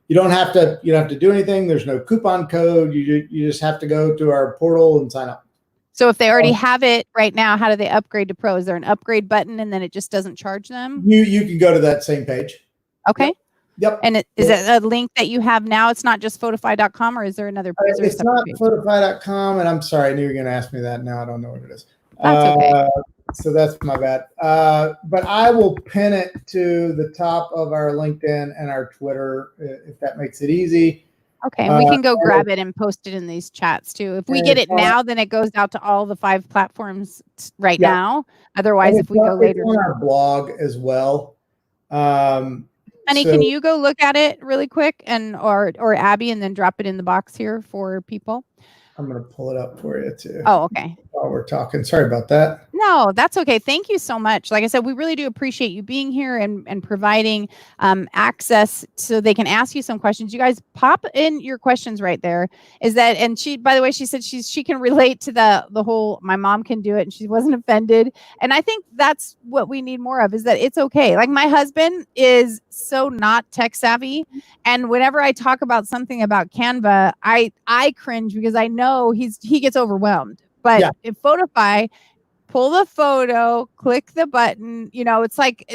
B: you don't have to do anything. There's no coupon code. You just have to go to our portal and sign up.
A: So if they already have it right now, how do they upgrade to pro? Is there an upgrade button, and then it just doesn't charge them?
B: You can go to that same page.
A: Okay.
B: Yep.
A: And is it a link that you have now? It's not just Photify.com, or is there another?
B: It's not Photify.com, and I'm sorry, I knew you were going to ask me that. Now I don't know what it is.
A: That's okay.
B: So that's my bad. But I will pin it to the top of our LinkedIn and our Twitter, if that makes it easy.
A: Okay, and we can go grab it and post it in these chats too. If we get it now, then it goes out to all the 5 platforms now. Otherwise, if we go later,
B: on our blog as well.
A: Honey, can you go look at it really quick, or Abby, and then drop it in the box here for people?
B: I'm going to pull it up for you too.
A: Oh, okay.
B: While we're talking, sorry about that.
A: No, that's okay. Thank you so much. Like I said, we really do appreciate you being here and providing access so they can ask you some questions. You guys pop in your questions right there. And she, by the way, she said she can relate to the whole, my mom can do it, and she wasn't offended. And I think that's what we need more of, is that it's okay. Like, my husband is so not tech savvy. And whenever I talk about something about Canva, I cringe, because I know he gets overwhelmed. But in Photify, pull the photo, click the button, it's like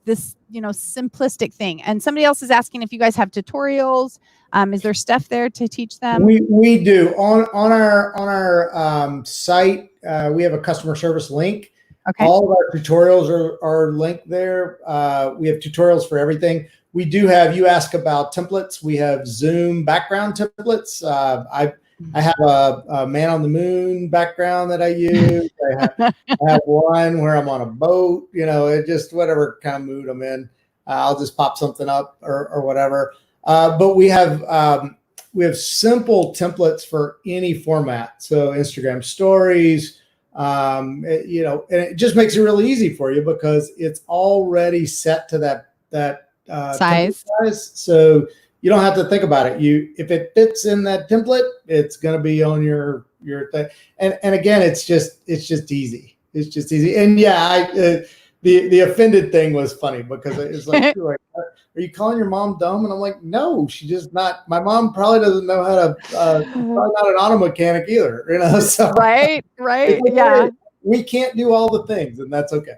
A: this, simplistic thing. And somebody else is asking if you guys have tutorials. Is there stuff there to teach them?
B: We do on our site. We have a customer service link.
A: Okay.
B: All of our tutorials are linked there. We have tutorials for everything. We do have, you ask about templates. We have Zoom background templates. I have a man on the moon background that I use. I have one where I'm on a boat, it just whatever kind of mood I'm in. I'll just pop something up or whatever. But we have simple templates for any format. So Instagram stories, and it just makes it really easy for you, because it's already set to that size. So you don't have to think about it. If it fits in that template, it's going to be on your thing. And again, it's just easy. It's just easy. And the offended thing was funny, because it's like, are you calling your mom dumb? And I'm like, no, she's just not. My mom probably doesn't know how to. Probably not an auto mechanic either. So
A: right. Yeah.
B: We can't do all the things, and that's okay.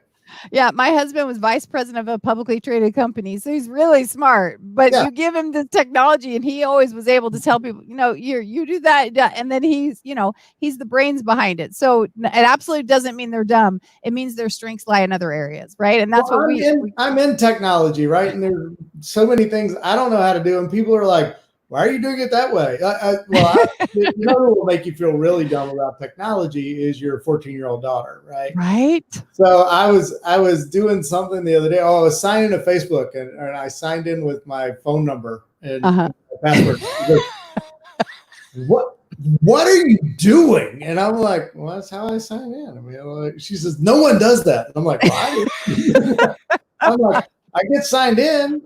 A: Yeah, my husband was vice president of a publicly traded company, so he's really smart. But you give him the technology, and he always was able to tell people, you do that, and then he's the brains behind it. So it absolutely doesn't mean they're dumb. It means their strengths lie in other areas, right? And that's
B: I'm in technology, right? And there's so many things I don't know how to do, and people are like, why are you doing it that way? Who will make you feel really dumb about technology is your 14-year-old daughter, right?
A: Right.
B: So I was doing something the other day. I was signing to Facebook, and I signed in with my phone number and my password. She goes, what are you doing? And I'm like, well, that's how I sign in. I mean, she says, no one does that. And I'm like, why? I'm like, I get signed in.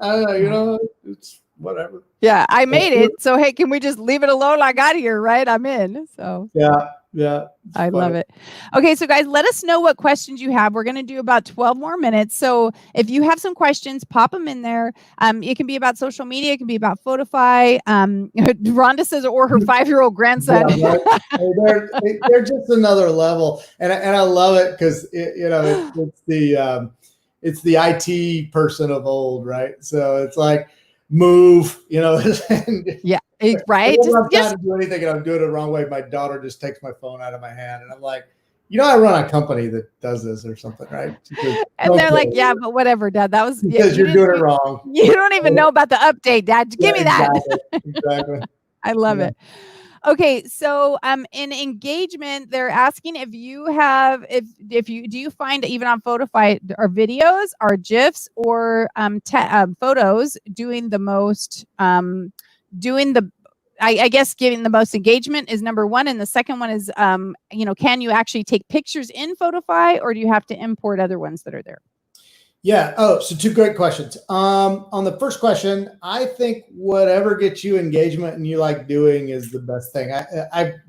B: It's whatever.
A: Yeah, I made it. So, hey, can we just leave it alone? I got here, right? I'm in. So
B: yeah. Yeah.
A: I love it. Okay, so guys, let us know what questions you have. We're going to do about 12 more minutes. So if you have some questions, pop them in there. It can be about social media. It can be about Photify. Rhonda says, or her 5-year-old grandson.
B: Yeah, right. They're just another level. And I love it because, it's the IT person of old, right? So it's like, move, and
A: Yeah, right.
B: whenever I'm trying to do anything and I'm doing it the wrong way, my daughter just takes my phone out of my hand, and I'm like, I run a company that does this or something, right? Says,
A: and they're like, yeah, but whatever, Dad. That was
B: because you're doing it wrong.
A: You don't even know about the update, Dad. Give me that.
B: Exactly.
A: I love it. Okay, so in engagement, they're asking if you have if you do you find even on Photify or videos or GIFs or photos doing the most doing the I guess giving the most engagement is number one, and the second one is can you actually take pictures in Photify, or do you have to import other ones that are there?
B: Yeah. Oh, so 2 great questions. On the first question, I think whatever gets you engagement and you like doing is the best thing.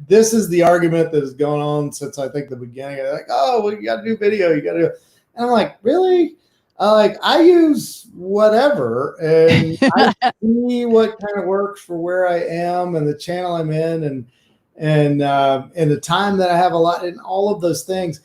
B: This is the argument that has gone on since I think the beginning. Like, oh, well, you got to do video. You got to do. And I'm like, really? I use whatever, and I see what kind of works for where I am and the channel I'm in, and the time that I have a lot, and all of those things.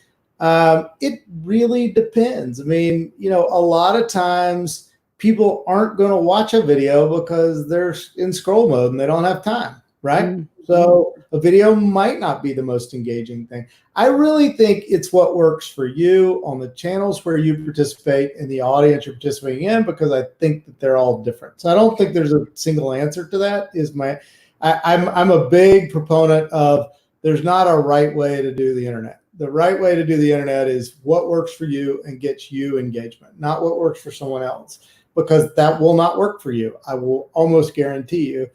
B: It really depends. I mean, a lot of times people aren't going to watch a video because they're in scroll mode and they don't have time, right? Mm-hmm. So a video might not be the most engaging thing. I really think it's what works for you on the channels where you participate and the audience you're participating in, because I think that they're all different. So I don't think there's a single answer to that. I'm a big proponent of there's not a right way to do the internet. The right way to do the internet is what works for you and gets you engagement, not what works for someone else, because that will not work for you. I will almost guarantee you.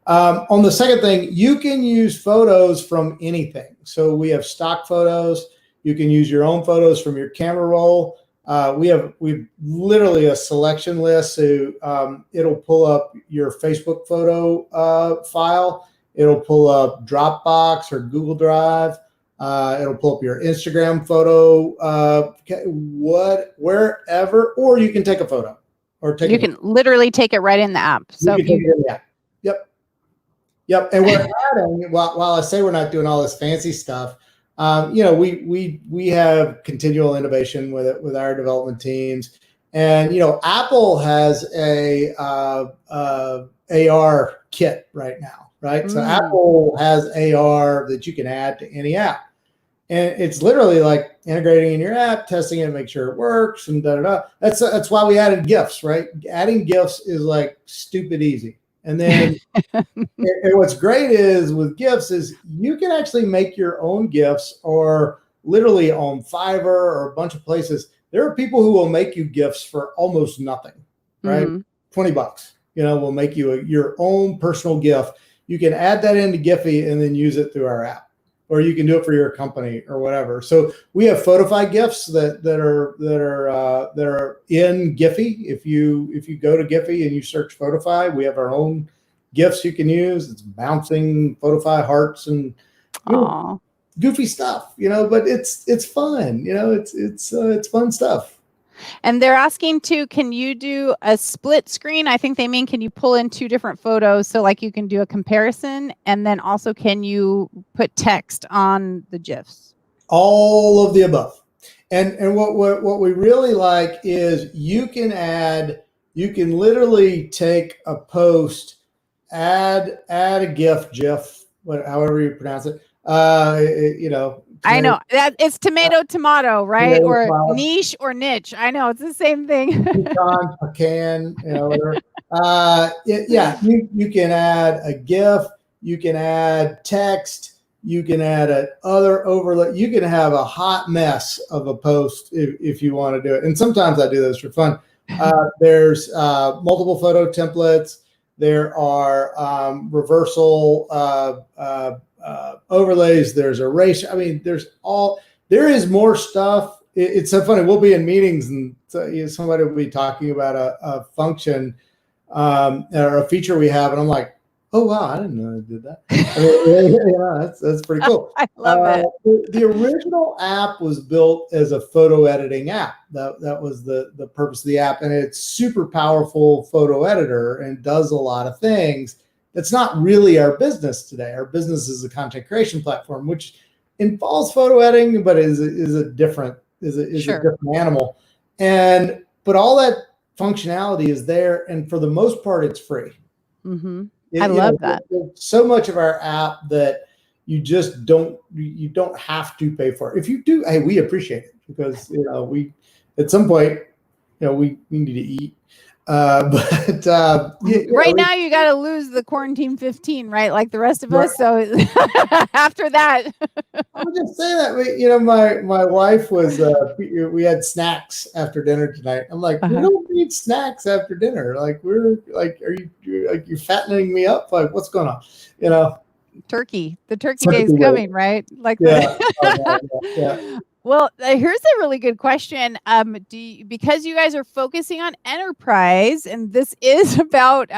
B: On the second thing, you can use photos from anything. So we have stock photos. You can use your own photos from your camera roll. We've literally a selection list. So it'll pull up your Facebook photo file. It'll pull up Dropbox or Google Drive. It'll pull up your Instagram photo, wherever, or you can take a photo, or you
A: can literally take it right in the app. So
B: you can take it in the app. Yep. And we're adding, while I say we're not doing all this fancy stuff, we have continual innovation with it, with our development teams, and Apple has a AR kit right now, right? So Apple has AR that you can add to any app. And it's literally like integrating in your app, testing it, make sure it works, and da-da-da. That's why we added GIFs, right? Adding GIFs is like stupid easy. And then and what's great is with GIFs is you can actually make your own GIFs, or literally on Fiverr or a bunch of places. There are people who will make you GIFs for almost nothing, right? $20, will make you your own personal GIF. You can add that into Giphy and then use it through our app. Or you can do it for your company or whatever. So we have Photify GIFs that are in Giphy. If you go to Giphy and you search Photify, we have our own GIFs you can use. It's bouncing Photify hearts and goofy stuff, But it's fun, it's fun stuff.
A: And they're asking too, can you do a split screen? I think they mean, can you pull in 2 different photos so like you can do a comparison? And then also, can you put text on the GIFs?
B: All of the above. And what we really like is you can literally take a post, add a GIF, however you pronounce it.
A: I know that it's tomato, right? Or cloud. Niche or niche. I know it's the same thing.
B: Pecan, whatever. You can add a GIF. You can add text. You can add other overlay. You can have a hot mess of a post if you want to do it. And sometimes I do those for fun. There's multiple photo templates. There are reversal overlays. There's erase. I mean, there is more stuff. It's so funny. We'll be in meetings and somebody will be talking about a function or a feature we have, and I'm like, Oh, wow. I didn't know I did that. I mean, yeah, that's pretty cool.
A: I love it.
B: The original app was built as a photo editing app. That was the purpose of the app. And it's super powerful photo editor and does a lot of things. That's not really our business today. Our business is a content creation platform, which involves photo editing, but is a different animal. But all that functionality is there. And for the most part, it's free.
A: Mm-hmm. I love that.
B: So much of our app that you don't have to pay for it. If you do, hey, we appreciate it because we at some point we need to eat. But
A: now you got to lose the quarantine 15, right? Like the rest of us. So after that,
B: I'll just say that my wife was we had snacks after dinner tonight. I'm like, we don't need snacks after dinner. Like we're like, are you fattening me up? Like what's going on? Turkey.
A: The turkey day is coming, right? Like yeah. Well, here's a really good question. Because you guys are focusing on enterprise, and this is about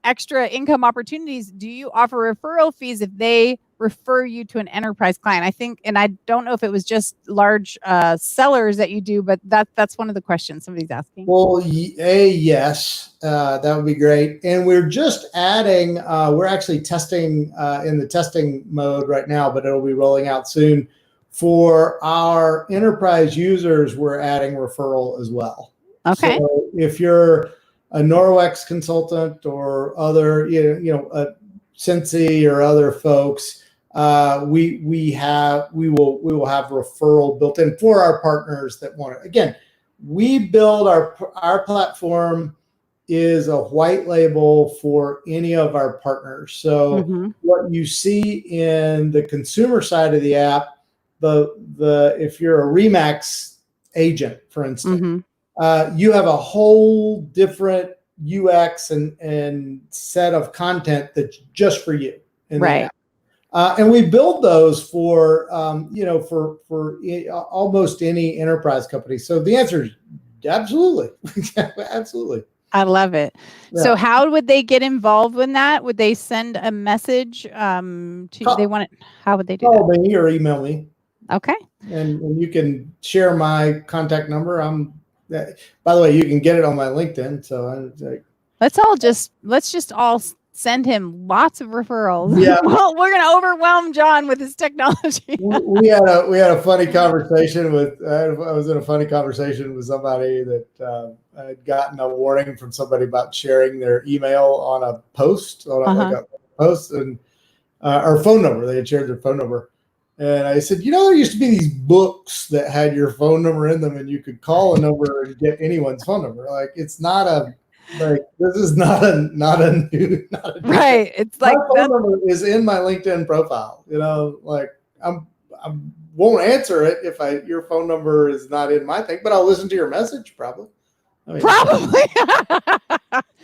A: extra income opportunities, do you offer referral fees if they refer you to an enterprise client? I think, and I don't know if it was just large sellers that you do, but that's one of the questions somebody's asking.
B: Well, yes, that would be great. And we're just adding. We're actually testing in the testing mode right now, but it'll be rolling out soon. For our enterprise users, we're adding referral as well.
A: Okay.
B: So if you're a Norwex consultant or other, Cincy or other folks, we will have referral built in for our partners that want it. Again, we build our platform is a white label for any of our partners. So what you see in the consumer side of the app, if you're a Remax agent, for instance, you have a whole different UX and set of content that's just for you in the app. And we build those for almost any enterprise company. So the answer is absolutely, absolutely.
A: I love it. Yeah. So how would they get involved in that? Would they send a message how would they do that?
B: Call me or email me.
A: Okay.
B: And you can share my contact number. By the way, you can get it on my LinkedIn. So
A: let's just all send him lots of referrals.
B: Yeah.
A: Well, we're going to overwhelm John with his technology.
B: we had a funny conversation I was in a funny conversation with somebody that had gotten a warning from somebody about sharing their email on a post, like a post, and or phone number. They had shared their phone number. And I said, there used to be these books that had your phone number in them, and you could call a number and get anyone's phone number. Like it's not this is not a new
A: right. It's like
B: my phone number is in my LinkedIn profile. Like I won't answer it if your phone number is not in my thing, but I'll listen to your message probably.
A: Probably.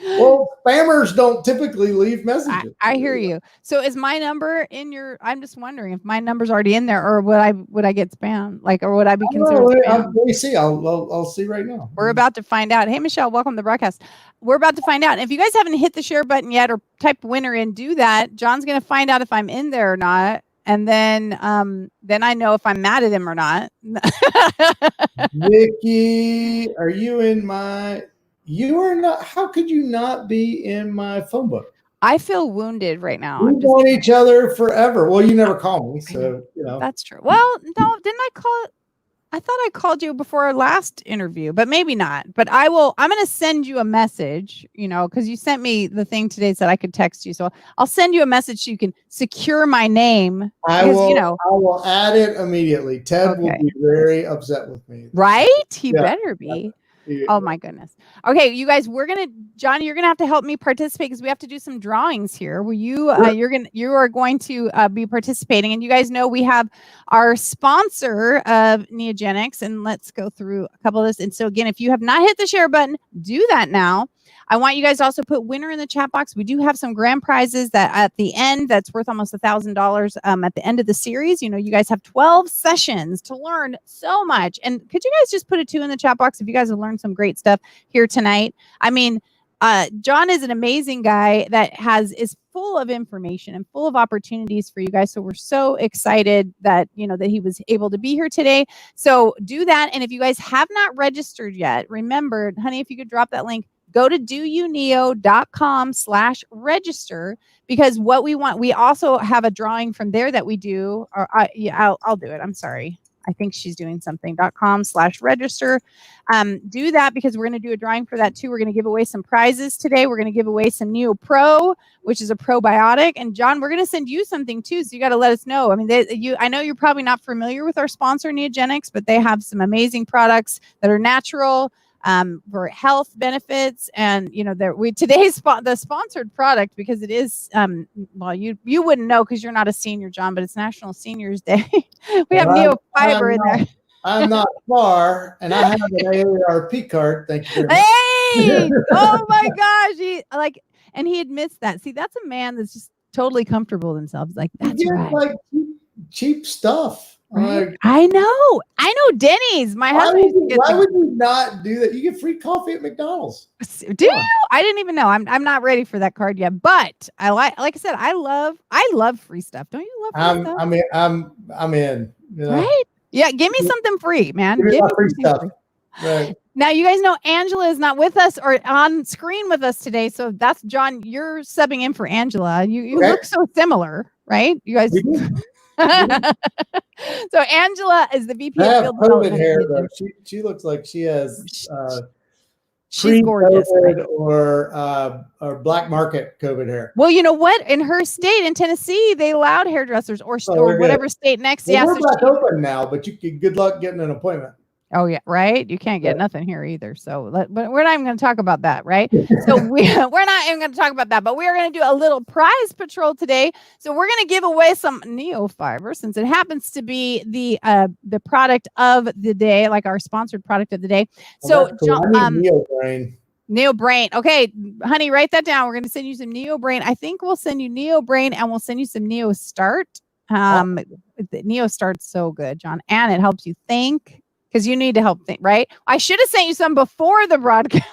B: Well, spammers don't typically leave messages.
A: I hear you. So is my number in your? I'm just wondering if my number's already in there, or would I get spam? Like, or would I be considered spam?
B: Let me see. I'll see right now.
A: We're about to find out. Hey, Michelle, welcome to the broadcast. We're about to find out. And if you guys haven't hit the share button yet or type winner in, do that. John's going to find out if I'm in there or not. And then I know if I'm mad at him or not.
B: Vicky, are you in my? You are not. How could you not be in my phone book?
A: I feel wounded right now.
B: We've known each other forever. Well, you never call me, so
A: That's true. Well, no, didn't I call? I thought I called you before our last interview, but maybe not. But I'm going to send you a message, because you sent me the thing today that I could text you. So I'll send you a message so you can secure my name.
B: I will add it immediately. Ted will be very upset with me.
A: Right? He better be. Yeah. Oh my goodness. Okay, you guys, John, you're gonna have to help me participate because we have to do some drawings here. Will you? You are going to be participating, and you guys know we have our sponsor of Neogenics, and let's go through a couple of this. And so again, if you have not hit the share button, do that now. I want you guys to also put winner in the chat box. We do have some grand prizes that at the end, that's worth almost $1,000 at the end of the series. You guys have 12 sessions to learn so much. And could you guys just put a 2 in the chat box if you guys have learned some great stuff here tonight? I mean, John is an amazing guy that is full of information and full of opportunities for you guys. So we're so excited that, that he was able to be here today. So do that. And if you guys have not registered yet, remember, honey, if you could drop that link, go to doyouneo.com/register, because what we want, we also have a drawing from there that we do. Or I'll do it. I'm sorry. I think she's doing something. .com/register. Do that, because we're going to do a drawing for that too. We're going to give away some prizes today. We're going to give away some Neo Pro, which is a probiotic. And John, we're going to send you something too. So you got to let us know. I mean, I know you're probably not familiar with our sponsor, Neogenics, but they have some amazing products that are natural, for health benefits. And today's the sponsored product, because it is well, you wouldn't know because you're not a senior, John, but it's National Seniors Day. We have Neo Fiber in there.
B: I'm not far, and I have an AARP card. Thank you very much.
A: Hey, oh my gosh, and he admits that. See, that's a man that's just totally comfortable with himself. He's like, that's right.
B: Like cheap stuff.
A: Right? I know Denny's. My husband.
B: Why would you not do that? You get free coffee at McDonald's.
A: Do you? I didn't even know. I'm not ready for that card yet. But like I said, I love free stuff. Don't you love free stuff?
B: I'm in.
A: Right? Yeah. Give me something free, man.
B: Give me free stuff. Right.
A: Now, you guys know Angela is not with us or on screen with us today. So that's John. You're subbing in for Angela. You look so similar, right? You guys. So Angela is the VP of Field Development.
B: Hair, though. She looks like she has
A: she's gorgeous, right?
B: or black market COVID hair.
A: Well, you know what? In her state, in Tennessee, they allowed hairdressers or whatever state next.
B: Well, we're back open now, but good luck getting an appointment.
A: Oh yeah, right. You can't get nothing here either. So, but we're not even going to talk about that, right? So we're not even going to talk about that. But we are going to do a little prize patrol today. So we're going to give away some Neo Fiber, since it happens to be the product of the day, like our sponsored product of the day. So,
B: John, Neo
A: Brain. Okay, honey, write that down. We're going to send you some Neo Brain. I think we'll send you Neo Brain, and we'll send you some Neo Start. Neo Start's so good, John, and it helps you think. Because you need to help think, right? I should have sent you some before the broadcast.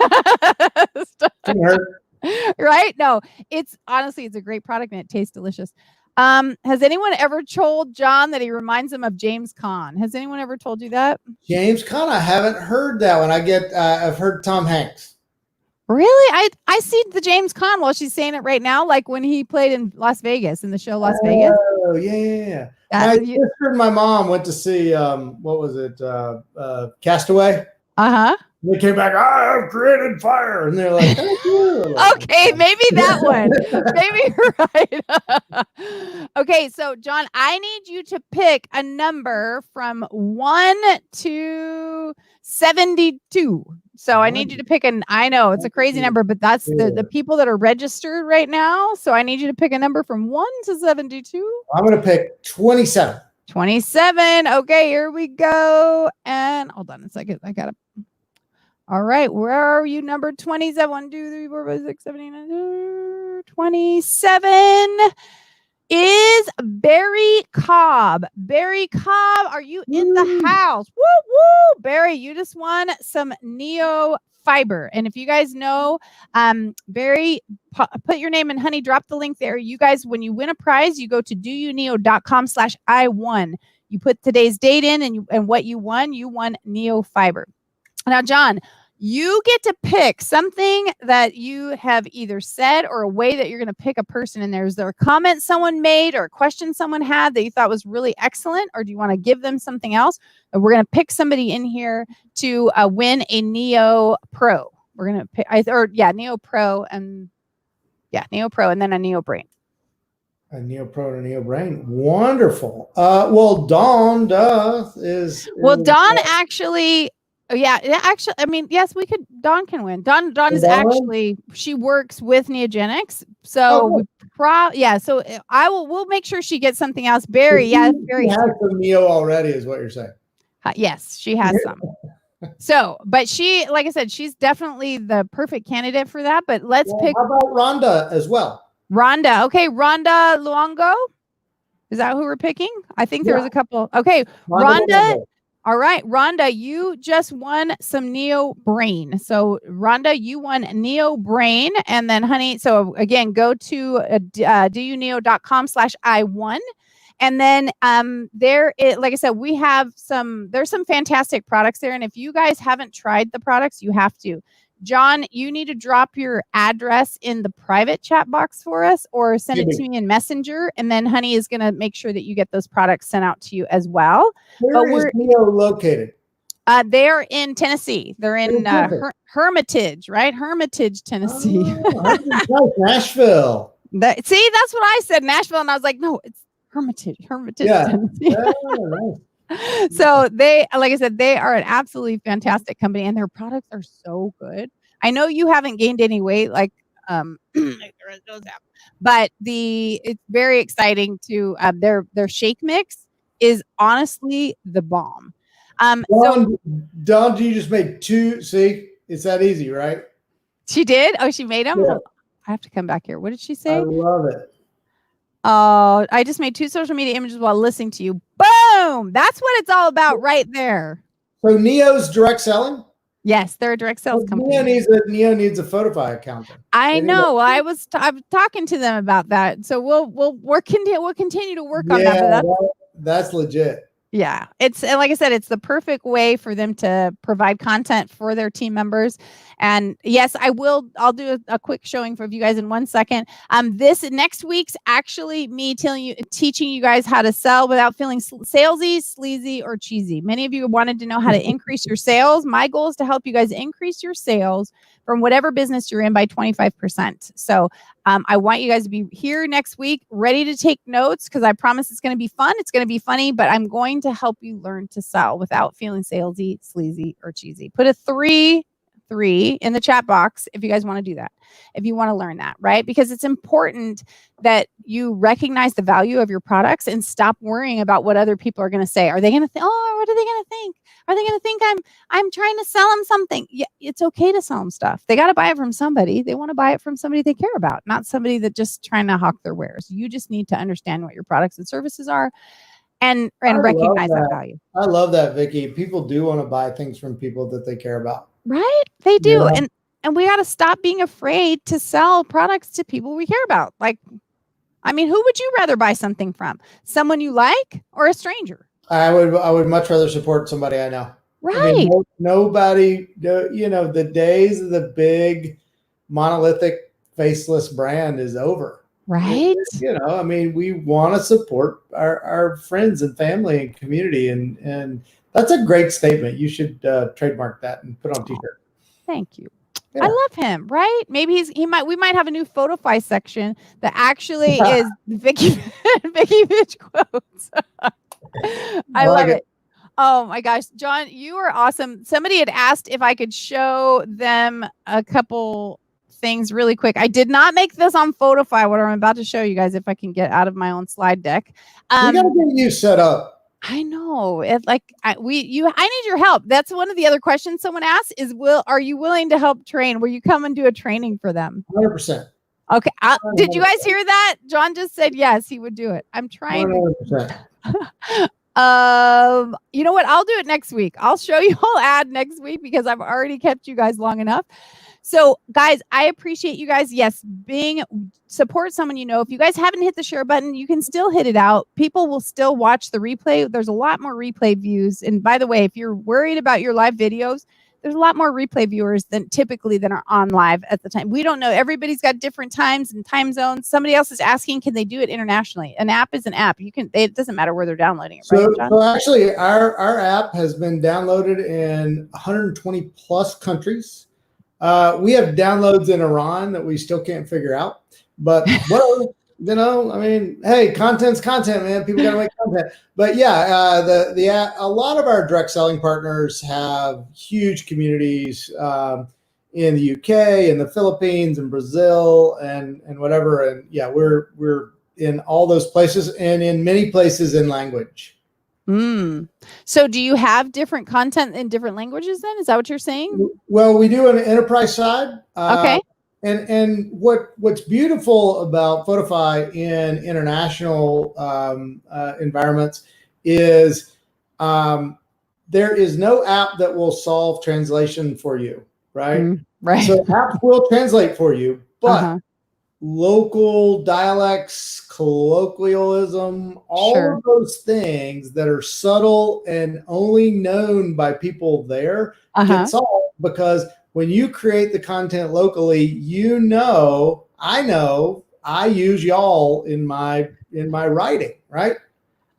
A: Right? No, it's a great product and it tastes delicious. Has anyone ever told John that he reminds him of James Caan? Has anyone ever told you that?
B: James Caan, I haven't heard that one. I've heard Tom Hanks.
A: Really? I see the James Caan while she's saying it right now, like when he played in Las Vegas, in the show Las Vegas.
B: Oh, yeah. My sister and my mom went to see what was it? Castaway.
A: Uh-huh.
B: They came back, I have created fire. And they're like, thank you.
A: Okay, maybe that one. Maybe you're right. Okay, so John, I need you to pick a number from 1 to 72. So I need you to pick I know it's a crazy number, but that's the people that are registered right now. So I need you to pick a number from 1 to 72.
B: I'm going to pick 27.
A: 27. Okay, here we go. And hold on a second. I got to. All right, where are you? Number 27. 1, 2, 3, 4, 5, 6, 7, 8, 9, 27 is Barry Cobb. Barry Cobb, are you in the house? Woo, woo. Barry, you just won some Neo Fiber. And if you guys know, Barry, put your name in, honey, drop the link there. You guys, when you win a prize, you go to doyouneo.com/I1. You put today's date in and what you won Neo Fiber. Now, John, you get to pick something that you have either said or a way that you're going to pick a person in there. Is there a comment someone made or a question someone had that you thought was really excellent? Or do you want to give them something else? And we're going to pick somebody in here to win a Neo Pro. We're going to pick, Neo Pro and then a Neo Brain.
B: A Neo Pro and a Neo Brain. Wonderful. Well, Dawn is.
A: Well, Dawn actually. Yeah, actually, I mean, yes, we could. Dawn can win. Dawn is actually, she works with Neogenics, so So we'll make sure she gets something else. Barry, Barry
B: has some Neo already, is what you're saying.
A: Yes, she has some. So, but she, like I said, she's definitely the perfect candidate for that. But let's pick.
B: How about Rhonda as well?
A: Rhonda, okay, Rhonda Luongo. Is that who we're picking? I think there was a couple. Okay, Rhonda. All right, Rhonda, you just won some Neo Brain. So, Rhonda, you won Neo Brain. And then, honey, so again, go to doyouneo.com/I1. And then like I said, there's some fantastic products there. And if you guys haven't tried the products, you have to. John, you need to drop your address in the private chat box for us or send it to me in Messenger. And then Honey is going to make sure that you get those products sent out to you as well.
B: Where is Neo located?
A: They're in Tennessee. They're in Hermitage, right? Hermitage, Tennessee.
B: Oh, Nashville.
A: That's what I said, Nashville. And I was like, no, it's Hermitage, Tennessee.
B: Yeah, nice.
A: So they, like I said, they are an absolutely fantastic company and their products are so good. I know you haven't gained any weight like but it's very exciting to their shake mix is honestly the bomb.
B: Dawn, you just made 2. See, it's that easy, right?
A: She did? Oh, she made them?
B: Yeah.
A: I have to come back here. What did she say?
B: I love it.
A: Oh, I just made 2 social media images while listening to you. Boom! That's what it's all about right there.
B: So Neo's direct selling?
A: Yes, they're a direct sales company.
B: Neo needs a Photify account.
A: I know. Well, I'm talking to them about that. So we'll continue to work on that.
B: That's legit.
A: Yeah, it's like I said, it's the perfect way for them to provide content for their team members. And yes, I'll do a quick showing for you guys in 1 second. This next week's actually me teaching you guys how to sell without feeling salesy, sleazy, or cheesy. Many of you wanted to know how to increase your sales. My goal is to help you guys increase your sales from whatever business you're in by 25%. So I want you guys to be here next week, ready to take notes, because I promise it's going to be fun. It's going to be funny, but I'm going to help you learn to sell without feeling salesy, sleazy, or cheesy. Put a 3 in the chat box if you guys want to do that, if you want to learn that, right? Because it's important that you recognize the value of your products and stop worrying about what other people are going to say. Are they going to think, oh, what are they going to think? Are they going to think I'm trying to sell them something? Yeah, it's okay to sell them stuff. They got to buy it from somebody. They want to buy it from somebody they care about, not somebody that just trying to hawk their wares. You just need to understand what your products and services are and recognize that value.
B: I love that, Vicki. People do want to buy things from people that they care about.
A: Right? They do. Yeah. And we got to stop being afraid to sell products to people we care about. Like, I mean, who would you rather buy something from? Someone you like or a stranger?
B: I would much rather support somebody I know.
A: Right.
B: I mean, nobody, the days of the big monolithic faceless brand is over.
A: Right.
B: I mean, we want to support our friends and family and community. And that's a great statement. You should trademark that and put on a t-shirt.
A: Thank you. Yeah. I love him, right? Maybe we might have a new Photify section that actually is Vicki Bitch quotes. I love it. Oh my gosh, John, you are awesome. Somebody had asked if I could show them a couple things really quick. I did not make this on Photify, what I'm about to show you guys, if I can get out of my own slide deck.
B: We gotta get you set up.
A: I know. I need your help. That's one of the other questions someone asked is, are you willing to help train? Will you come and do a training for them?
B: 100%.
A: Okay. Did you guys hear that? John just said yes, he would do it. I'm trying.
B: 100%.
A: You know what? I'll do it next week. I'll show you all ad next week because I've already kept you guys long enough. So guys, I appreciate you guys. Yes, support someone you know. If you guys haven't hit the share button, you can still hit it out. People will still watch the replay. There's a lot more replay views. And by the way, if you're worried about your live videos, there's a lot more replay viewers than are on live at the time. We don't know. Everybody's got different times and time zones. Somebody else is asking, can they do it internationally? An app is an app. It doesn't matter where they're downloading it. Right, John?
B: So actually, our app has been downloaded in 120 plus countries. We have downloads in Iran that we still can't figure out. But I mean, hey, content's content, man. People got to make content. But yeah, a lot of our direct selling partners have huge communities in the UK and the Philippines and Brazil and whatever. And yeah, we're in all those places and in many places in language.
A: So do you have different content in different languages then? Is that what you're saying?
B: Well, we do on the enterprise side.
A: Okay.
B: And what's beautiful about Photify in international environments is there is no app that will solve translation for you, right?
A: Right.
B: So apps will translate for you, but
A: Uh-huh.
B: local dialects, colloquialism, all
A: Sure.
B: of those things that are subtle and only known by people there
A: Uh-huh.
B: get solved, because when you create the content locally, I use y'all in my writing, right?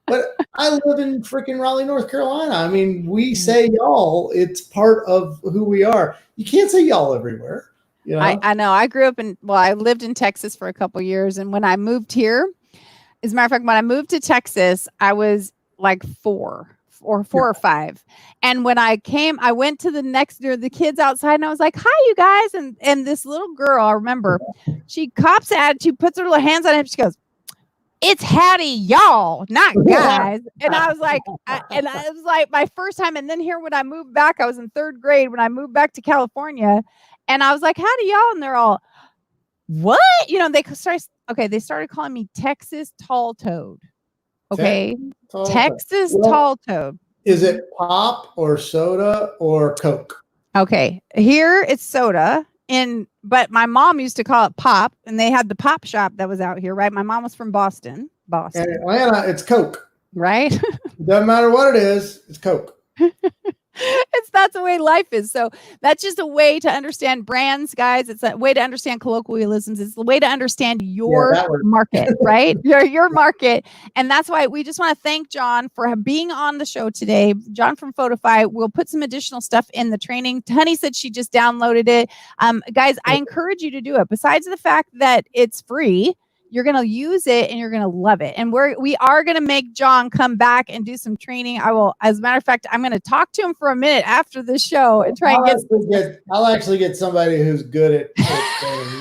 B: But I live in freaking Raleigh, North Carolina. I mean, we say y'all. It's part of who we are. You can't say y'all everywhere. You know?
A: I know. I grew up I lived in Texas for a couple years. And when I moved here, as a matter of fact, when I moved to Texas, I was like 4 or 5. And when I came, I went to the kids outside and I was like, hi, you guys. And this little girl, I remember, she cops at, she puts her little hands on him. She goes, it's Hattie, y'all, not guys. And I was like, it was like my first time. And then here, when I moved back, I was in 3rd grade when I moved back to California. And I was like, howdy, y'all. And they're all, what? You know, they started calling me Texas Tall Toad. Okay. Texas Tall Toad.
B: Is it pop or soda or Coke?
A: Okay. Here it's soda. But my mom used to call it pop, and they had the pop shop that was out here, right? My mom was from Boston.
B: And in Atlanta, it's Coke.
A: Right?
B: Doesn't matter what it is, it's Coke.
A: That's the way life is. So that's just a way to understand brands, guys. It's a way to understand colloquialisms. It's the way to understand your market, right? Your market. And that's why we just want to thank John for being on the show today. John from Profitably. We'll put some additional stuff in the training. Honey said she just downloaded it. Guys, I encourage you to do it. Besides the fact that it's free, you're going to use it and you're going to love it. And we are going to make John come back and do some training. I will, as a matter of fact, I'm going to talk to him for a minute after the show and try and
B: I'll actually get somebody who's good at training,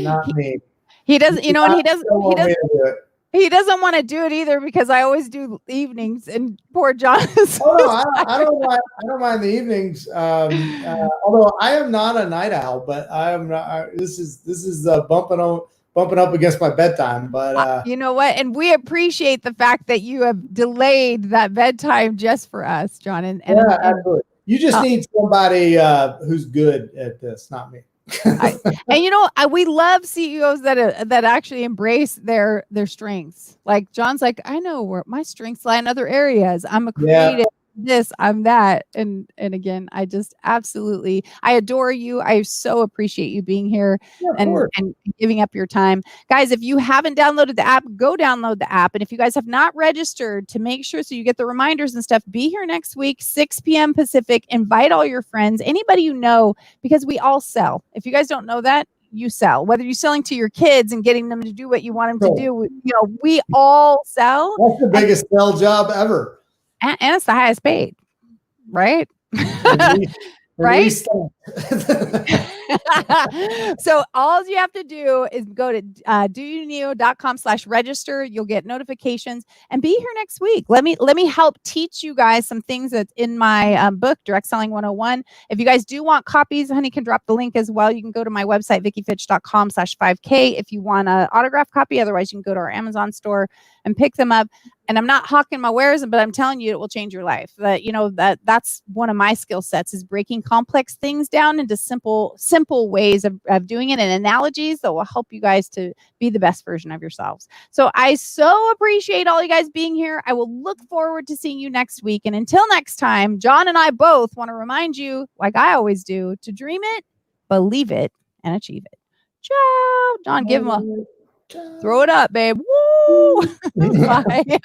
B: not me.
A: He doesn't, and he doesn't want to do it either, because I always do evenings, and poor John.
B: I don't mind the evenings. Although I am not a night owl, but I am not. This is bumping up against my bedtime, but
A: you know what? And we appreciate the fact that you have delayed that bedtime just for us, John.
B: Absolutely. You just need somebody who's good at this, not me.
A: We love CEOs that actually embrace their strengths. Like John's like, I know where my strengths lie in other areas. I'm a creative. This, I'm that. And again, I just absolutely, I adore you. I so appreciate you being here and giving up your time. Guys, if you haven't downloaded the app, go download the app. And if you guys have not registered, to make sure so you get the reminders and stuff, be here next week, 6 p.m. Pacific. Invite all your friends, anybody you know, because we all sell. If you guys don't know that, you sell. Whether you're selling to your kids and getting them to do what you want them to do, we all sell.
B: That's the biggest sell job ever.
A: And it's the highest paid, right? Right? So all you have to do is go to doyouknow.com/register. You'll get notifications and be here next week. Let me help teach you guys some things that's in my book, Direct Selling 101. If you guys do want copies, Honey can drop the link as well. You can go to my website, VickiFitch.com/5K if you want an autographed copy. Otherwise, you can go to our Amazon store and pick them up. And I'm not hawking my wares, but I'm telling you, it will change your life. That's one of my skill sets, is breaking complex things down into simple ways of doing it, and analogies that will help you guys to be the best version of yourselves. So I so appreciate all you guys being here. I will look forward to seeing you next week. And until next time, John and I both want to remind you, like I always do, to dream it, believe it, and achieve it. Ciao. John, give him throw it up, babe. Woo! Bye.